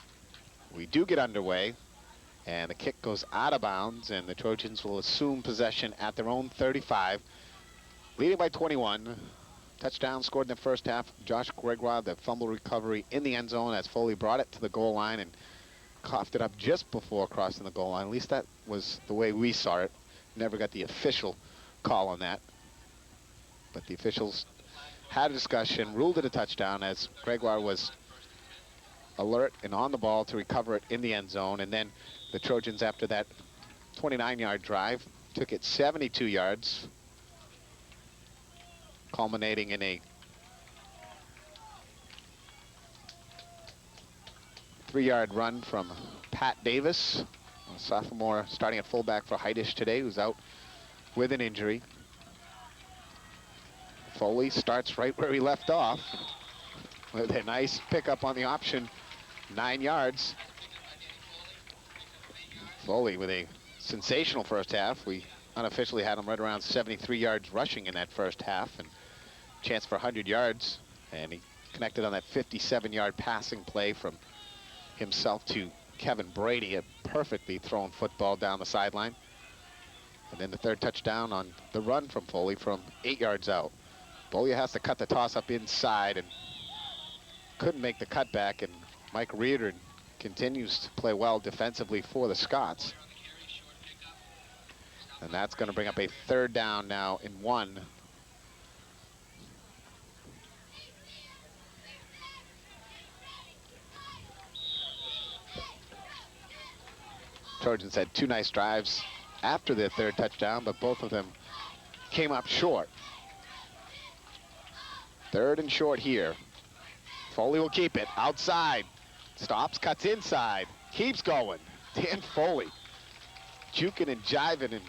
We do get underway, and the kick goes out of bounds, and the Trojans will assume possession at their own 35, leading by 21. Touchdown scored in the first half. Josh Gregoire, the fumble recovery in the end zone as Foley brought it to the goal line and coughed it up just before crossing the goal line. At least that was the way we saw it. Never got the official call on that. But the officials had a discussion, ruled it a touchdown as Gregoire was alert and on the ball to recover it in the end zone. And then the Trojans, after that 29-yard drive, took it 72 yards, culminating in a 3-yard run from Pat Davis, a sophomore starting at fullback for Heidish today, who's out with an injury. Foley starts right where he left off with a nice pickup on the option, 9 yards. Foley with a sensational first half. We unofficially had him right around 73 yards rushing in that first half, and chance for 100 yards. And he connected on that 57-yard passing play from himself to Kevin Brady, a perfectly thrown football down the sideline. And then the third touchdown on the run from Foley from 8 yards out. Bolya has to cut the toss up inside and couldn't make the cutback, and Mike Reardon continues to play well defensively for the Scots. And that's going to bring up a third down now in 1. Trojans had 2 nice drives after their third touchdown, but both of them came up short. 3rd and short here. Foley will keep it outside. Stops, cuts inside, keeps going. Dan Foley juking and jiving and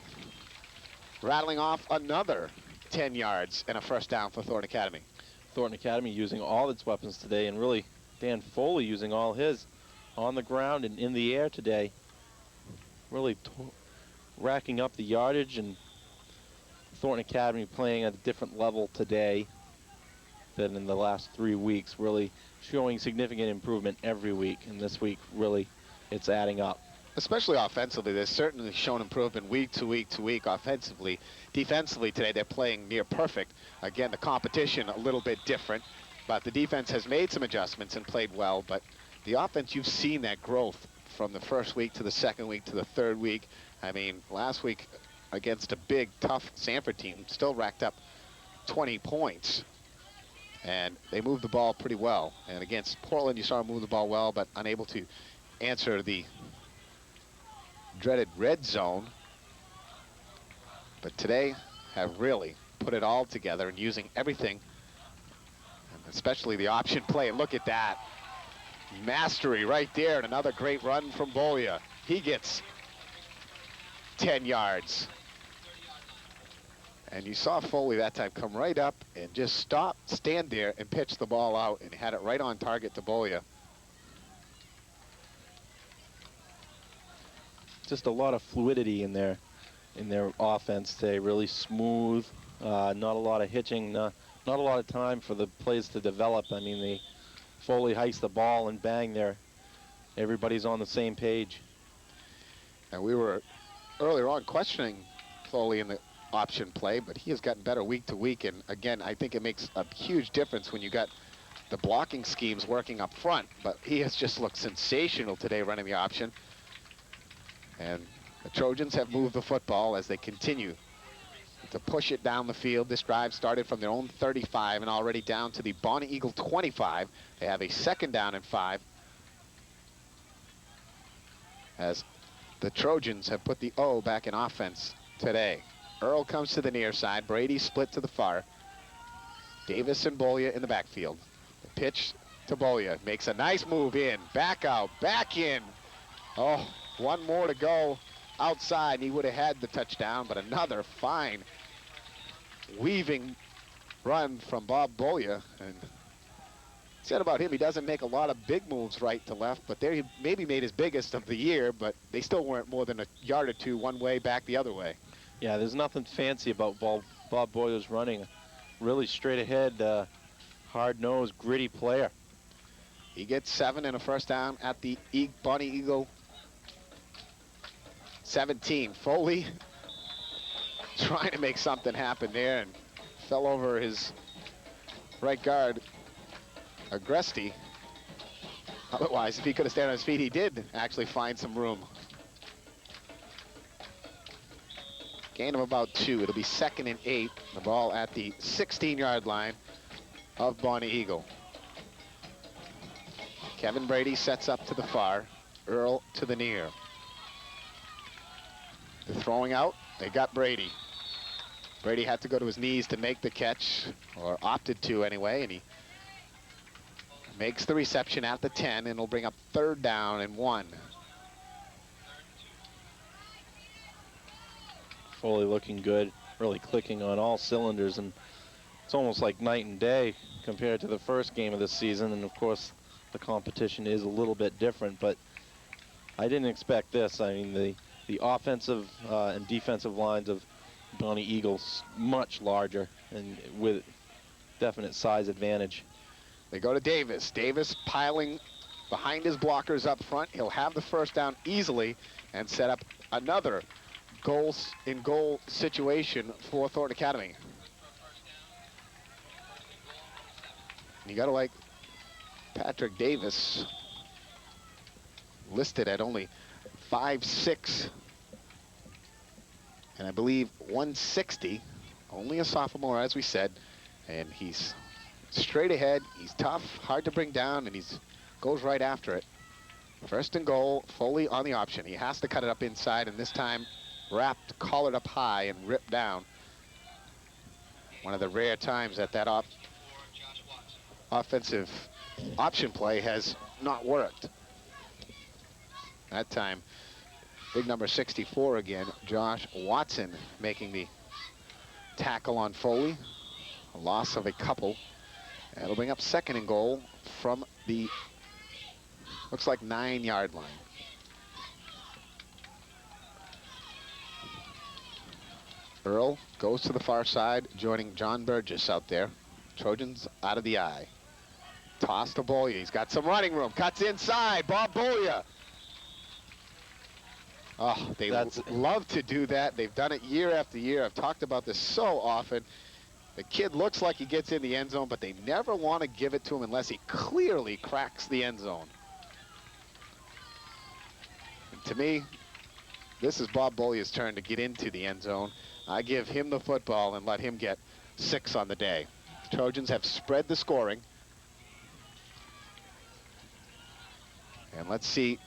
rattling off another 10 yards and a first down for Thornton Academy. Thornton Academy using all its weapons today, and really Dan Foley using all his on the ground and in the air today. Really racking up the yardage, and Thornton Academy playing at a different level today than in the last 3 weeks, really showing significant improvement every week, and this week really it's adding up. Especially offensively, they've certainly shown improvement week to week to week offensively. Defensively today, they're playing near perfect. Again, the competition a little bit different, but the defense has made some adjustments and played well, but the offense, you've seen that growth from the first week to the second week to the third week. I mean, last week against a big, tough Sanford team, still racked up 20 points. And they moved the ball pretty well. And against Portland, you saw them move the ball well, but unable to answer the dreaded red zone. But today have really put it all together and using everything, and especially the option play. And look at that. Mastery right there, and another great run from Bolya. He gets 10 yards. And you saw Foley that time come right up and just stop, stand there, and pitch the ball out, and had it right on target to Bolya. Just a lot of fluidity in their offense today. Really smooth, not a lot of hitching, not a lot of time for the plays to develop. I mean, Foley hikes the ball and bang there. Everybody's on the same page. And we were earlier on questioning Foley in the option play, but he has gotten better week to week. And again, I think it makes a huge difference when you got the blocking schemes working up front. But he has just looked sensational today running the option. And the Trojans have moved the football as they continue to push it down the field. This drive started from their own 35 and already down to the Bonny Eagle 25. They have a 2nd down and 5. As the Trojans have put the O back in offense today. Earl comes to the near side. Brady split to the far. Davis and Bolya in the backfield. The pitch to Bolya. Makes a nice move in. Back out. Back in. Oh, one more to go outside, and he would have had the touchdown, but another fine weaving run from Bob Bolya. And said about him, he doesn't make a lot of big moves right to left, but there he maybe made his biggest of the year, but they still weren't more than a yard or two one way, back the other way. Yeah, there's nothing fancy about Bob Bolya's running. Really straight ahead, hard-nosed, gritty player. He gets 7 and a first down at the Bonny Eagle 17. Foley trying to make something happen there and fell over his right guard, Agresti. Otherwise, if he could have stayed on his feet, he did actually find some room. Gain of about 2. It'll be 2nd and 8. The ball at the 16-yard line of Bonny Eagle. Kevin Brady sets up to the far. Earl to the near. They're throwing out. They got Brady. Brady had to go to his knees to make the catch, or opted to anyway, and he makes the reception at the 10, and it'll bring up 3rd down and 1. Foley looking good, really clicking on all cylinders, and it's almost like night and day compared to the first game of the season. And of course, the competition is a little bit different, but I didn't expect this. I mean, the offensive and defensive lines of Bonny Eagle's much larger and with definite size advantage. They go to Davis. Davis piling behind his blockers up front. He'll have the first down easily and set up another goal situation for Thornton Academy. You got to like Patrick Davis, listed at only 5'6", and I believe 160, only a sophomore, as we said, and he's straight ahead. He's tough, hard to bring down, and he's goes right after it. First and goal, Foley on the option. He has to cut it up inside, and this time wrapped, collared up high, and ripped down. One of the rare times that that offensive option play has not worked. That time, big number 64 again, Josh Watson making the tackle on Foley. A loss of a couple. And it'll bring up second and goal from the, looks like 9-yard line. Earl goes to the far side, joining John Burgess out there. Trojans out of the eye. Toss to Bolya. He's got some running room. Cuts inside. Bob Bolya. Oh, they love to do that. They've done it year after year. I've talked about this so often. The kid looks like he gets in the end zone, but they never want to give it to him unless he clearly cracks the end zone. And to me, this is Bob Bolya's turn to get into the end zone. I give him the football and let him get 6 on the day. Trojans have spread the scoring. And let's see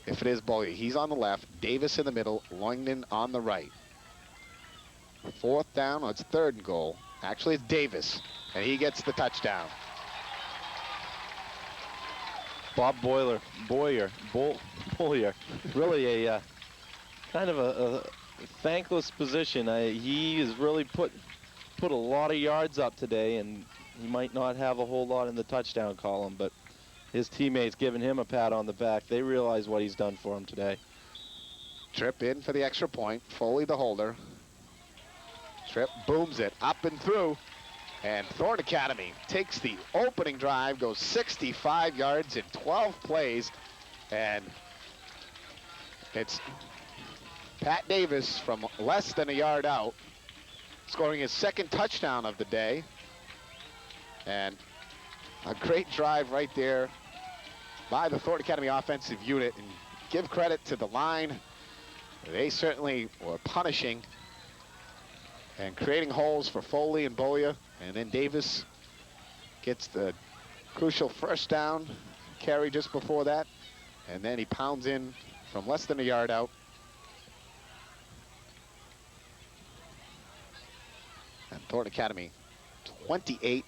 if it is Bolya. He's on the left, Davis in the middle, Loingden on the right. 4th down, it's 3rd and goal. Actually, it's Davis, and he gets the touchdown. Bob Boyer, really a kind of a thankless position. He has really put a lot of yards up today, and he might not have a whole lot in the touchdown column, but his teammates giving him a pat on the back. They realize what he's done for him today. Tripp in for the extra point. Foley the holder. Tripp booms it up and through. And Thornton Academy takes the opening drive, goes 65 yards in 12 plays. And it's Pat Davis from less than a yard out, scoring his 2nd touchdown of the day. And a great drive right there by the Thornton Academy offensive unit. And give credit to the line. They certainly were punishing and creating holes for Foley and Bolya. And then Davis gets the crucial first down carry just before that. And then he pounds in from less than a yard out. And Thornton Academy 28.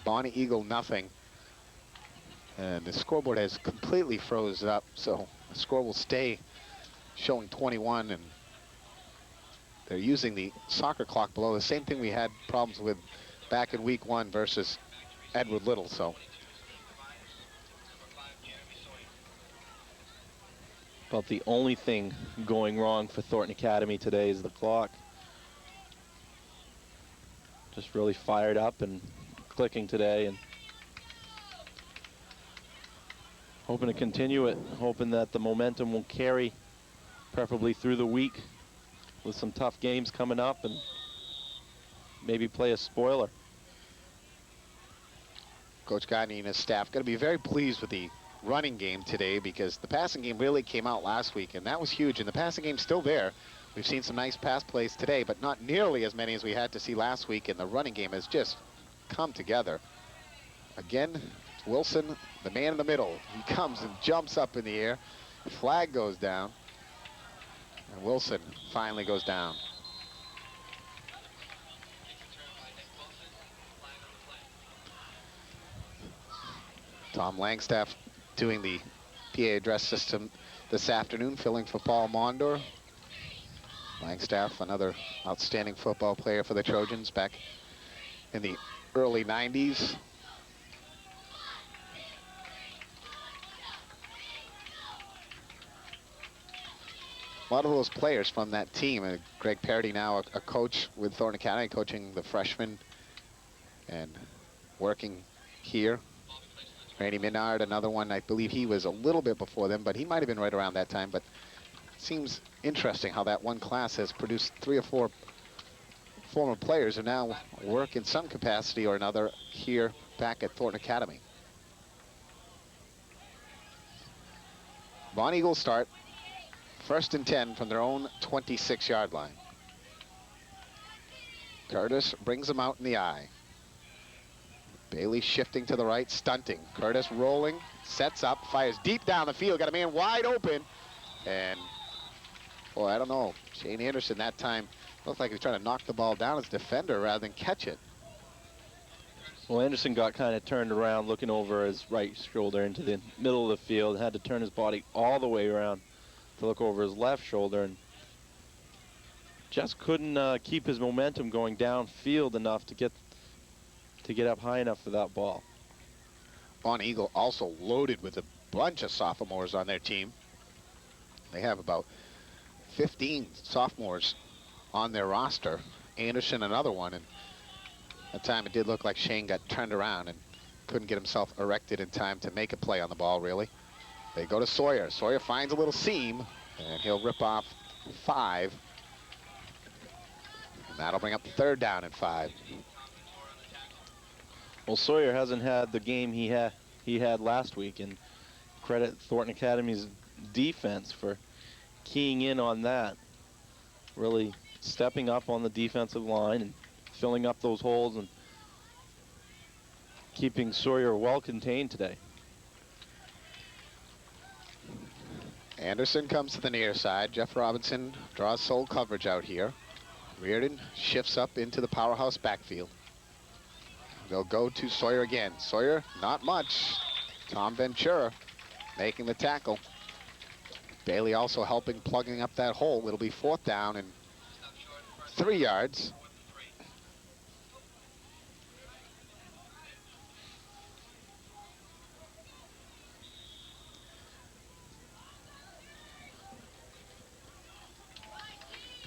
Bonny Eagle nothing. And the scoreboard has completely froze up, so the score will stay showing 21, and they're using the soccer clock below. The same thing we had problems with back in week 1 versus Edward Little. So about the only thing going wrong for Thornton Academy today is the clock. Just really fired up and clicking today, and hoping to continue it, hoping that the momentum will carry preferably through the week with some tough games coming up, and maybe play a spoiler. Coach Gagne and his staff going to be very pleased with the running game today, because the passing game really came out last week, and that was huge, and the passing game's still there. We've seen some nice pass plays today, but not nearly as many as we had to see last week, and the running game has just come together. Again, Wilson, the man in the middle. He comes and jumps up in the air. Flag goes down. And Wilson finally goes down. Tom Langstaff doing the PA address system this afternoon, filling for Paul Mondor. Langstaff, another outstanding football player for the Trojans back in the early 90s. A lot of those players from that team. Greg Parody now a coach with Thornton Academy, coaching the freshmen and working here. Randy Minard, another one. I believe he was a little bit before them, but he might have been right around that time. But it seems interesting how that one class has produced 3 or 4 former players who now work in some capacity or another here back at Thornton Academy. Bonny Eagle start. 1st and 10 from their own 26-yard line. Curtis brings them out in the eye. Bailey shifting to the right, stunting. Curtis rolling, sets up, fires deep down the field. Got a man wide open. And, boy, I don't know. Shane Anderson that time looked like he was trying to knock the ball down as defender rather than catch it. Well, Anderson got kind of turned around, looking over his right shoulder into the middle of the field, had to turn his body all the way around to look over his left shoulder, and just couldn't keep his momentum going downfield enough to get up high enough for that ball. Bonny Eagle also loaded with a bunch of sophomores on their team. They have about 15 sophomores on their roster. Anderson, another one, and at the time it did look like Shane got turned around and couldn't get himself erected in time to make a play on the ball, really. They go to Sawyer. Sawyer finds a little seam, and he'll rip off 5. And that'll bring up 3rd down and 5. Well, Sawyer hasn't had the game he had last week, and credit Thornton Academy's defense for keying in on that. Really stepping up on the defensive line and filling up those holes and keeping Sawyer well contained today. Anderson comes to the near side. Jeff Robinson draws sole coverage out here. Reardon shifts up into the powerhouse backfield. They'll go to Sawyer again. Sawyer, not much. Tom Ventura making the tackle. Bailey also helping plugging up that hole. It'll be 4th down and 3 yards.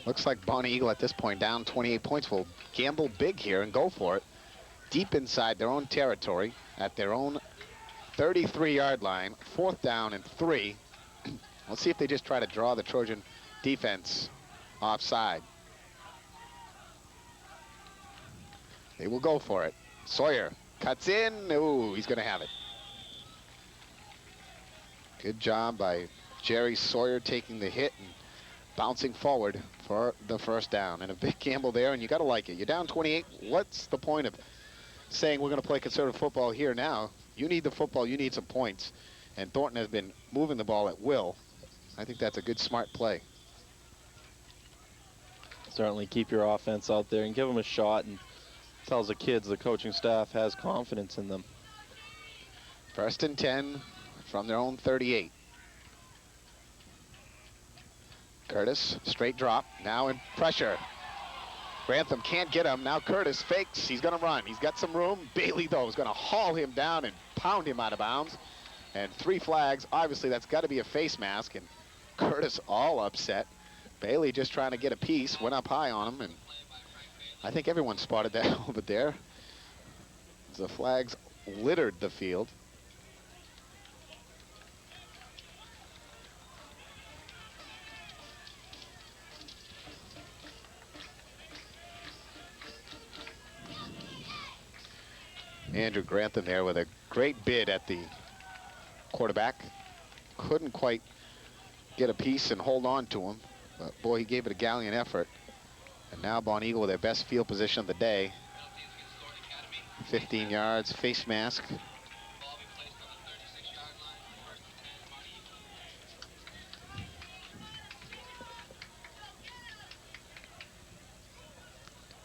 Looks like Bonny Eagle at this point down 28 points will gamble big here and go for it. Deep inside their own territory at their own 33-yard line. 4th down and 3. Let's see if they just try to draw the Trojan defense offside. They will go for it. Sawyer cuts in. Ooh, he's going to have it. Good job by Jerry Sawyer taking the hit and bouncing forward for the 1st down. And a big gamble there, and you got to like it. You're down 28. What's the point of saying we're going to play conservative football here now? You need the football. You need some points. And Thornton has been moving the ball at will. I think that's a good, smart play. Certainly keep your offense out there and give them a shot, and tells the kids, the coaching staff has confidence in them. 1st and 10 from their own 38. Curtis, straight drop, now in pressure. Grantham can't get him. Now Curtis fakes. He's going to run. He's got some room. Bailey, though, is going to haul him down and pound him out of bounds. And 3 flags. Obviously, that's got to be a face mask. And Curtis all upset. Bailey just trying to get a piece. Went up high on him. And I think everyone spotted that over there. The flags littered the field. Andrew Grantham there with a great bid at the quarterback. Couldn't quite get a piece and hold on to him. But boy, he gave it a gallant effort. And now Bonny Eagle with their best field position of the day. 15 yards, face mask.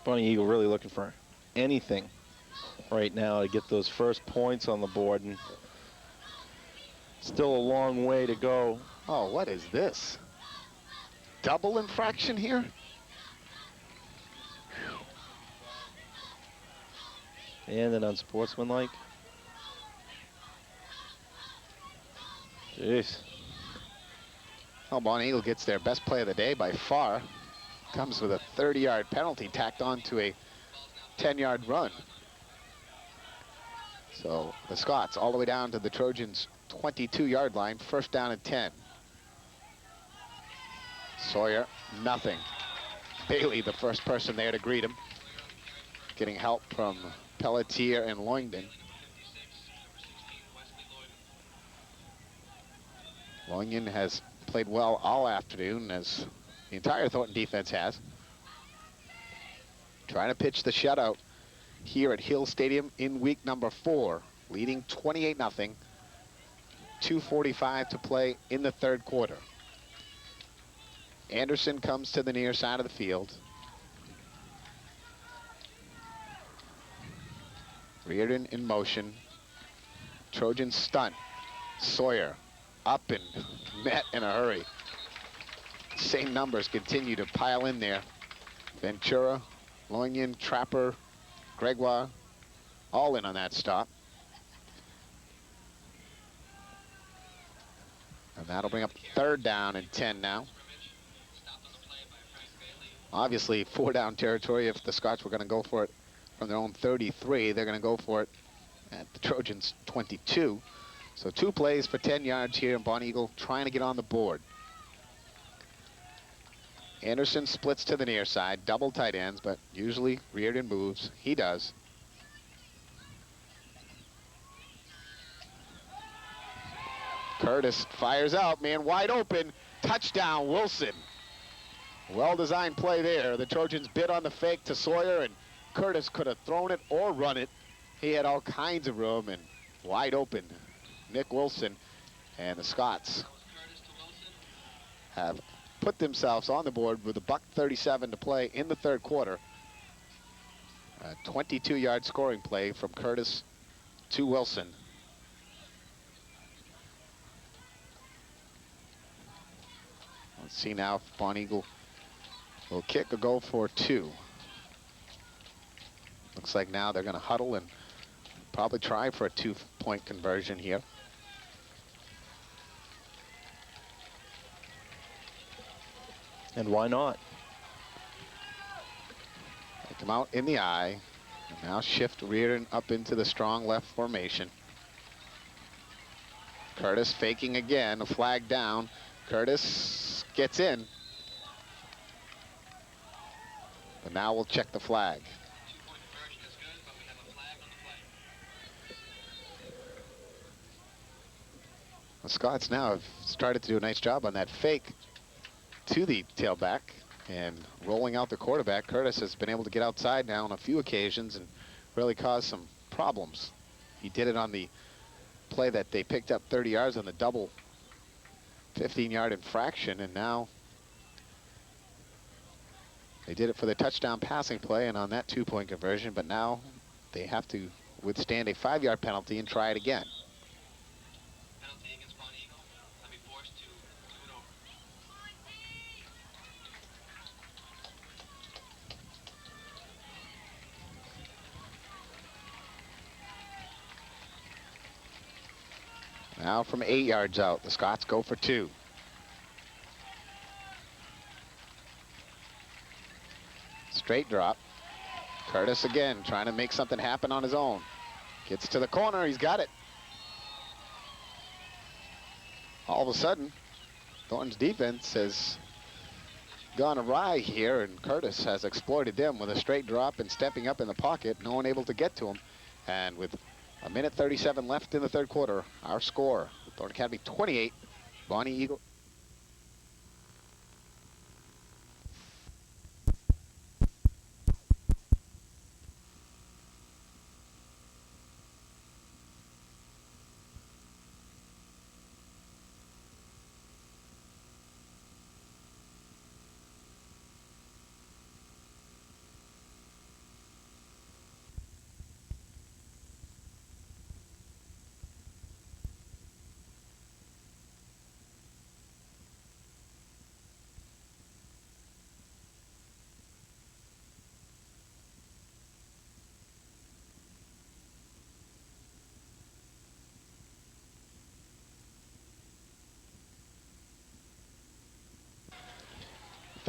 Bonny Eagle really looking for anything right now to get those first points on the board, and still a long way to go. Oh, what is this? Double infraction here? And an unsportsmanlike. Jeez. Well, Bonny Eagle gets their best play of the day by far. Comes with a 30-yard penalty tacked on to a 10-yard run. So the Scots all the way down to the Trojans' 22-yard line, first down and 10. Sawyer, nothing. Bailey, the first person there to greet him. Getting help from Pelletier and Loingden. Loingden has played well all afternoon, as the entire Thornton defense has. Trying to pitch the shutout here at Hill Stadium in week number 4, leading 28-0. 2:45 to play in the third quarter. Anderson comes to the near side of the field. Reardon in motion. Trojan stunt. Sawyer up and met in a hurry. Same numbers continue to pile in there. Ventura, Loignan, Trapper, Gregoire, all in on that stop. And that'll bring up third down and 10 now. Obviously, 4-down territory. If the Scots were going to go for it from their own 33, they're going to go for it at the Trojans' 22. So 2 plays for 10 yards here, and Bonny Eagle trying to get on the board. Anderson splits to the near side, double tight ends, but usually Reardon moves. He does. Curtis fires out, man wide open. Touchdown, Wilson. Well-designed play there. The Trojans bid on the fake to Sawyer, and Curtis could have thrown it or run it. He had all kinds of room, and wide open. Nick Wilson and the Scots have put themselves on the board with a $1:37 to play in the third quarter. A 22-yard scoring play from Curtis to Wilson. Let's see now if Bonny Eagle will kick or go for 2. Looks like now they're going to huddle and probably try for a 2-point conversion here. And why not? They come out in the eye, and now shift Reardon up into the strong left formation. Curtis faking again, a flag down. Curtis gets in. But now we'll check the flag. The Scots now have started to do a nice job on that fake to the tailback and rolling out the quarterback. Curtis has been able to get outside now on a few occasions and really cause some problems. He did it on the play that they picked up 30 yards on the double 15-yard infraction, and now they did it for the touchdown passing play and on that 2-point conversion, but now they have to withstand a 5-yard penalty and try it again. Now from 8 yards out, the Scots go for 2. Straight drop. Curtis again trying to make something happen on his own. Gets to the corner, he's got it. All of a sudden, Thornton's defense has gone awry here, and Curtis has exploited them with a straight drop and stepping up in the pocket. No one able to get to him. And with 1:37 left in the third quarter, our score, Thornton Academy 28, Bonny Eagle.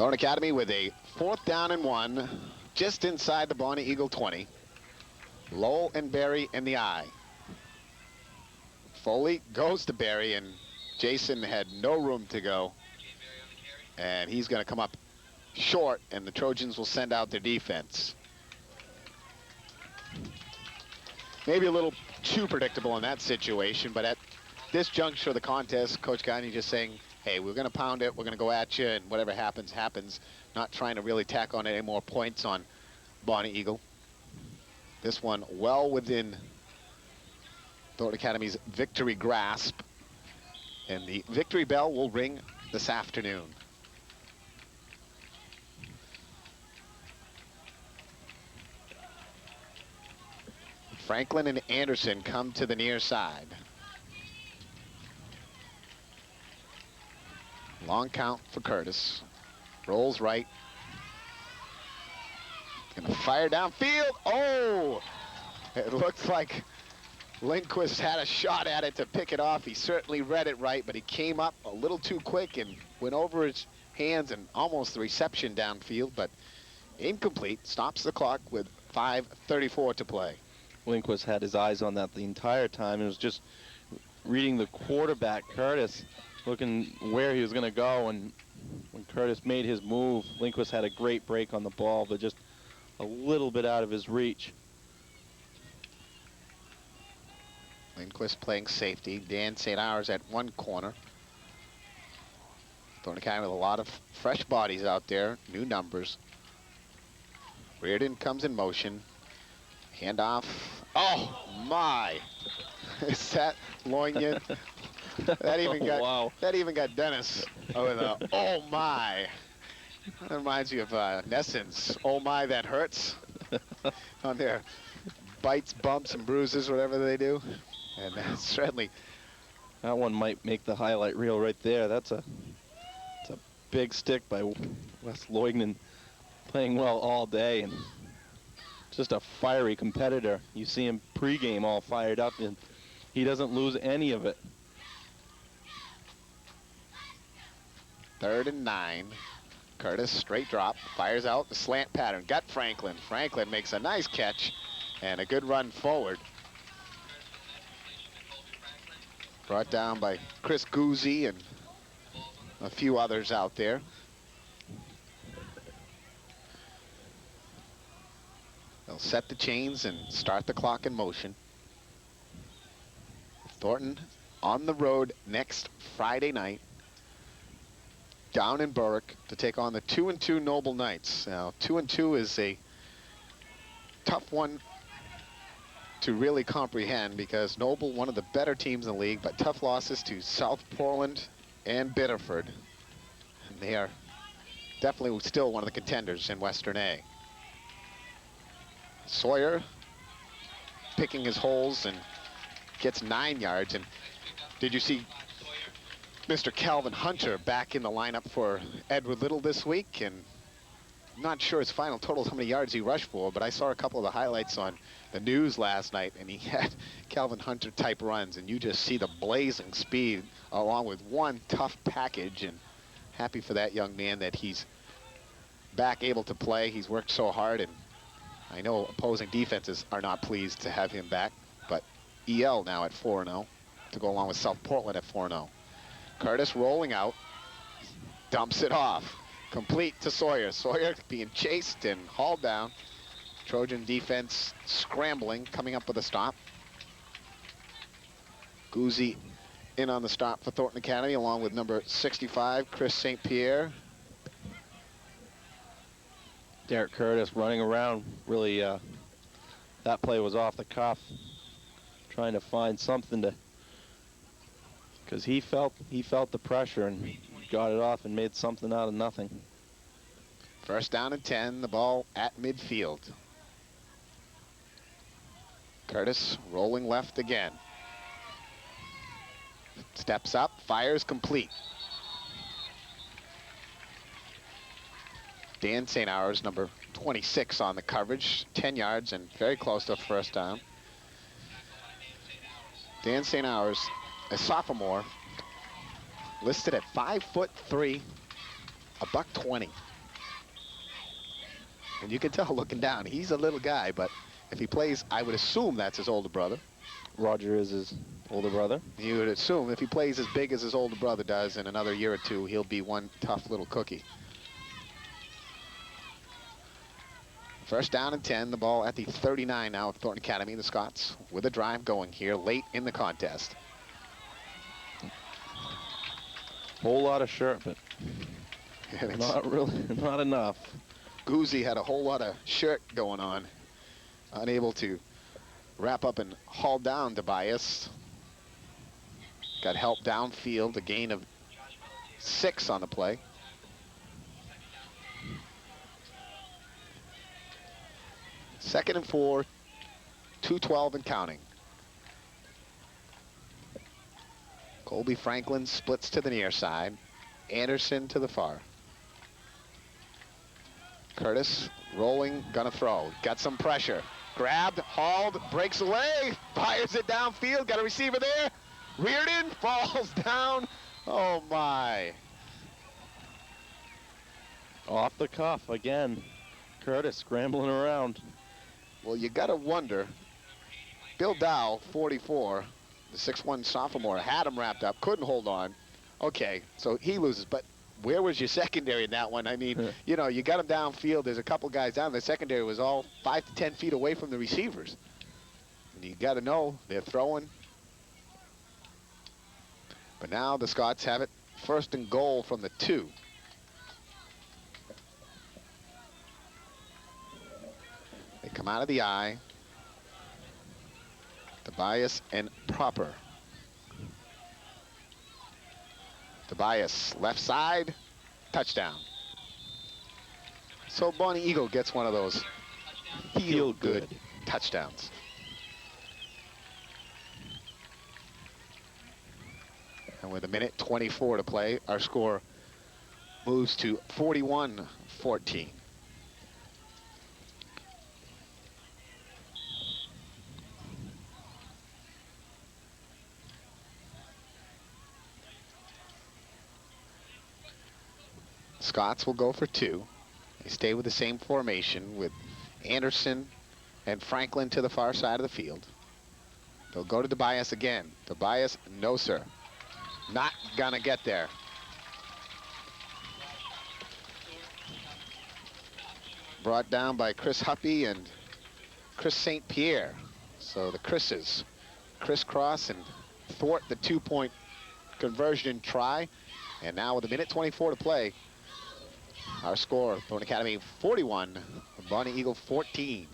Thornton Academy with a 4th down and 1, just inside the Bonny Eagle 20. Lowell and Barry in the eye. Foley goes to Barry, and Jason had no room to go. And he's going to come up short, and the Trojans will send out their defense. Maybe a little too predictable in that situation, but at this juncture of the contest, Coach Gagne just saying, hey, we're going to pound it, we're going to go at you, and whatever happens, happens. Not trying to really tack on any more points on Bonny Eagle. This one well within Thornton Academy's victory grasp. And the victory bell will ring this afternoon. Franklin and Anderson come to the near side. Long count for Curtis. Rolls right. Gonna fire downfield. Oh! It looks like Lindquist had a shot at it to pick it off. He certainly read it right, but he came up a little too quick and went over his hands and almost the reception downfield, but incomplete. Stops the clock with 5:34 to play. Lindquist had his eyes on that the entire time. It was just reading the quarterback, Curtis, looking where he was going to go, and when Curtis made his move, Lindquist had a great break on the ball, but just a little bit out of his reach. Lindquist playing safety. Dan St. Hours at one corner. Thornton Academy with a lot of fresh bodies out there, new numbers. Reardon comes in motion. Handoff. Oh my! Is that Loignan? That even got wow. That even got Dennis. Oh my! That reminds you of Nessens. Oh my, that hurts. On their bites, bumps, and bruises, whatever they do. And certainly, that one might make the highlight reel right there. It's a big stick by Wes Loignan, playing well all day and just a fiery competitor. You see him pregame all fired up, and he doesn't lose any of it. 3rd and 9. Curtis, straight drop, fires out the slant pattern. Got Franklin. Franklin makes a nice catch and a good run forward. Brought down by Chris Guzzi and a few others out there. They'll set the chains and start the clock in motion. Thornton on the road next Friday night down in Berwick to take on the 2-2 Noble Knights. Now, 2-2 is a tough one to really comprehend because Noble, one of the better teams in the league, but tough losses to South Portland and Biddeford. And they are definitely still one of the contenders in Western A. Sawyer picking his holes and gets 9 yards. And did you see Mr. Calvin Hunter back in the lineup for Edward Little this week? And I'm not sure his final total, how many yards he rushed for, but I saw a couple of the highlights on the news last night, and he had Calvin Hunter type runs, and you just see the blazing speed along with one tough package. And happy for that young man that he's back able to play. He's worked so hard, and I know opposing defenses are not pleased to have him back, but EL now at 4-0 to go along with South Portland at 4-0. Curtis rolling out, dumps it off, complete to Sawyer. Sawyer being chased and hauled down. Trojan defense scrambling, coming up with a stop. Guzzi in on the stop for Thornton Academy, along with number 65, Chris St. Pierre. Derek Curtis running around, really, that play was off the cuff, trying to find something to, because he felt the pressure and got it off and made something out of nothing. 1st down and 10, the ball at midfield. Curtis rolling left again. Steps up, fires complete. Dan St. Hours, number 26 on the coverage, 10 yards and very close to a 1st down. Dan St. Hours, a sophomore, listed at 5'3", $120. And you can tell looking down, he's a little guy, but if he plays, I would assume that's his older brother. Roger is his older brother. You would assume if he plays as big as his older brother does in another year or two, he'll be one tough little cookie. First down and 10, the ball at the 39 now of Thornton Academy. The Scots with a drive going here late in the contest. Whole lot of shirt, but not really, not enough. Guzzi had a whole lot of shirt going on. Unable to wrap up and haul down Tobias. Got help downfield, a gain of 6 on the play. Second and 4, 2:12 and counting. Colby Franklin splits to the near side. Anderson to the far. Curtis rolling, gonna throw. Got some pressure. Grabbed, hauled, breaks away, fires it downfield, got a receiver there. Reardon falls down. Oh my. Off the cuff again. Curtis scrambling around. Well, you gotta wonder. Bill Dow, 44, the 6'1 sophomore, had him wrapped up, couldn't hold on. Okay, so he loses, but where was your secondary in that one? I mean, you know, you got him downfield. There's a couple guys down. The secondary was all 5 to 10 feet away from the receivers. And you got to know they're throwing. But now the Scots have it first and goal from the 2. They come out of the eye. Tobias and Proper. Tobias, left side, touchdown. So Bonny Eagle gets one of those feel-good touchdowns. And with 1:24 to play, our score moves to 41-14. Scots will go for 2. They stay with the same formation with Anderson and Franklin to the far side of the field. They'll go to Tobias again. Tobias, no sir. Not gonna get there. Brought down by Chris Huppy and Chris St. Pierre. So the Chris's crisscross and thwart the 2-point conversion try. And now with 1:24 to play, our score, Thornton Academy 41, Bonny Eagle 14.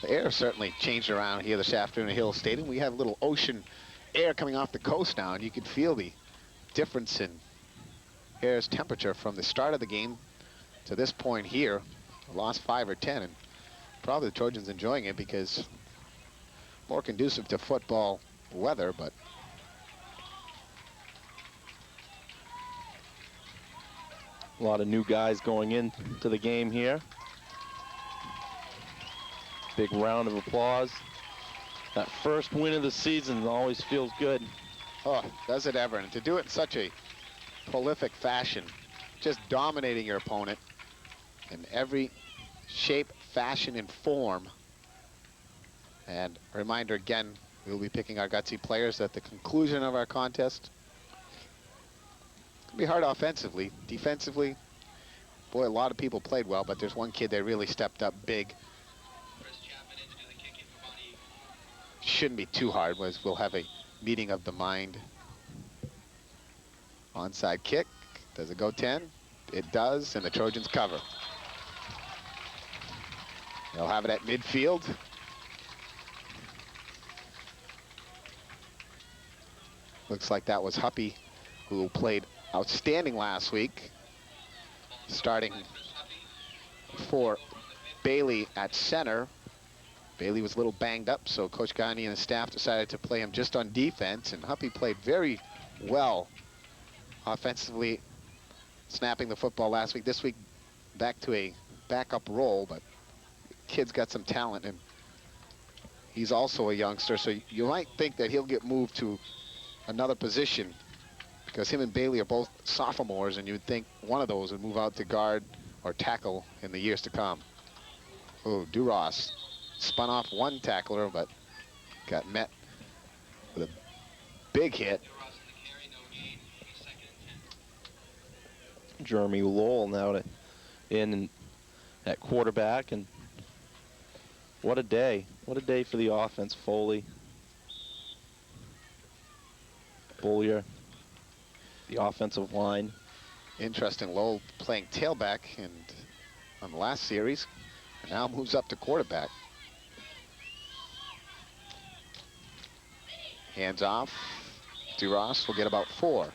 The air certainly changed around here this afternoon at Hill Stadium. We have a little ocean air coming off the coast now, and you can feel the difference in air's temperature from the start of the game to this point here. Lost 5 or 10, and probably the Trojans enjoying it because more conducive to football weather, but a lot of new guys going into the game here. Big round of applause. That first win of the season always feels good. Oh, does it ever? And to do it in such a prolific fashion, just dominating your opponent in every shape, fashion, and form. And a reminder again, we'll be picking our gutsy players at the conclusion of our contest. It'll be hard offensively. Defensively, boy, a lot of people played well, but there's one kid that really stepped up big. Shouldn't be too hard, as we'll have a meeting of the mind. Onside kick. Does it go 10? It does, and the Trojans cover. They'll have it at midfield. Looks like that was Huppy, who played outstanding last week, starting for Bailey at center. Bailey was a little banged up, so Coach Gandhi and his staff decided to play him just on defense, and Huppy played very well offensively, snapping the football last week. This week, back to a backup role, but kid's got some talent, and He's also a youngster, so you might think that he'll get moved to another position because him and Bailey are both sophomores, and you'd think one of those would move out to guard or tackle in the years to come. Oh, Duras spun off one tackler, but got met with a big hit. Jeremy Lowell now in at quarterback, and what a day. What a day for the offense. Foley, Bollier, the offensive line. Interesting, Lowell playing tailback and on the last series, and now moves up to quarterback. Hands off. Duras will get about 4.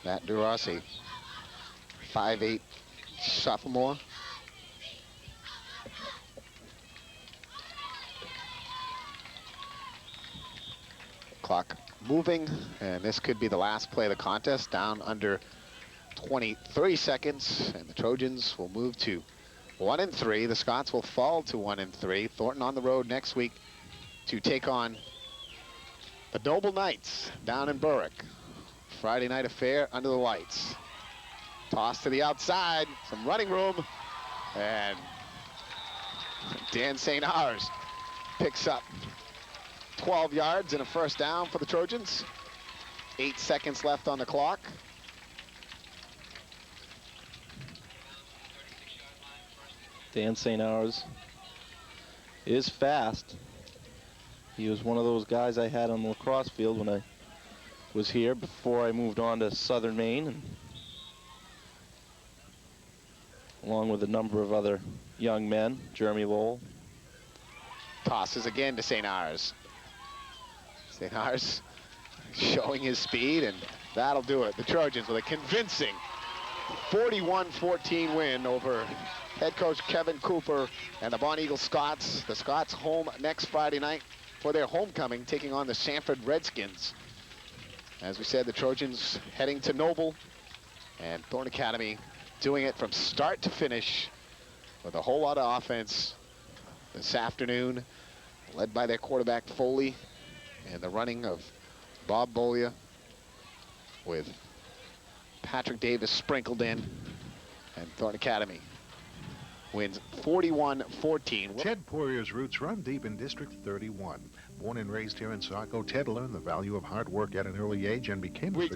Matt Duras, a 5'8" sophomore. Clock moving, and this could be the last play of the contest, down under 23 seconds, and the Trojans will move to 1-3. The Scots will fall to 1-3. Thornton on the road next week to take on the Noble Knights down in Berwick. Friday night affair under the lights. Toss to the outside, some running room, and Dan St. Ours picks up 12 yards and a first down for the Trojans. 8 seconds left on the clock. Dan St. Ours is fast. He was one of those guys I had on the lacrosse field when I was here before I moved on to Southern Maine, and along with a number of other young men. Jeremy Lowell. Tosses again to St. Ours. St. Ours showing his speed, and that'll do it. The Trojans with a convincing 41-14 win over head coach Kevin Cooper and the Bonny Eagle Scots. The Scots home next Friday night for their homecoming, taking on the Sanford Redskins. As we said, the Trojans heading to Noble, and Thornton Academy doing it from start to finish with a whole lot of offense this afternoon, led by their quarterback Foley and the running of Bob Bollier with Patrick Davis sprinkled in, and Thornton Academy wins 41-14. Ted Poirier's roots run deep in District 31. Born and raised here in Saco, Ted learned the value of hard work at an early age and became a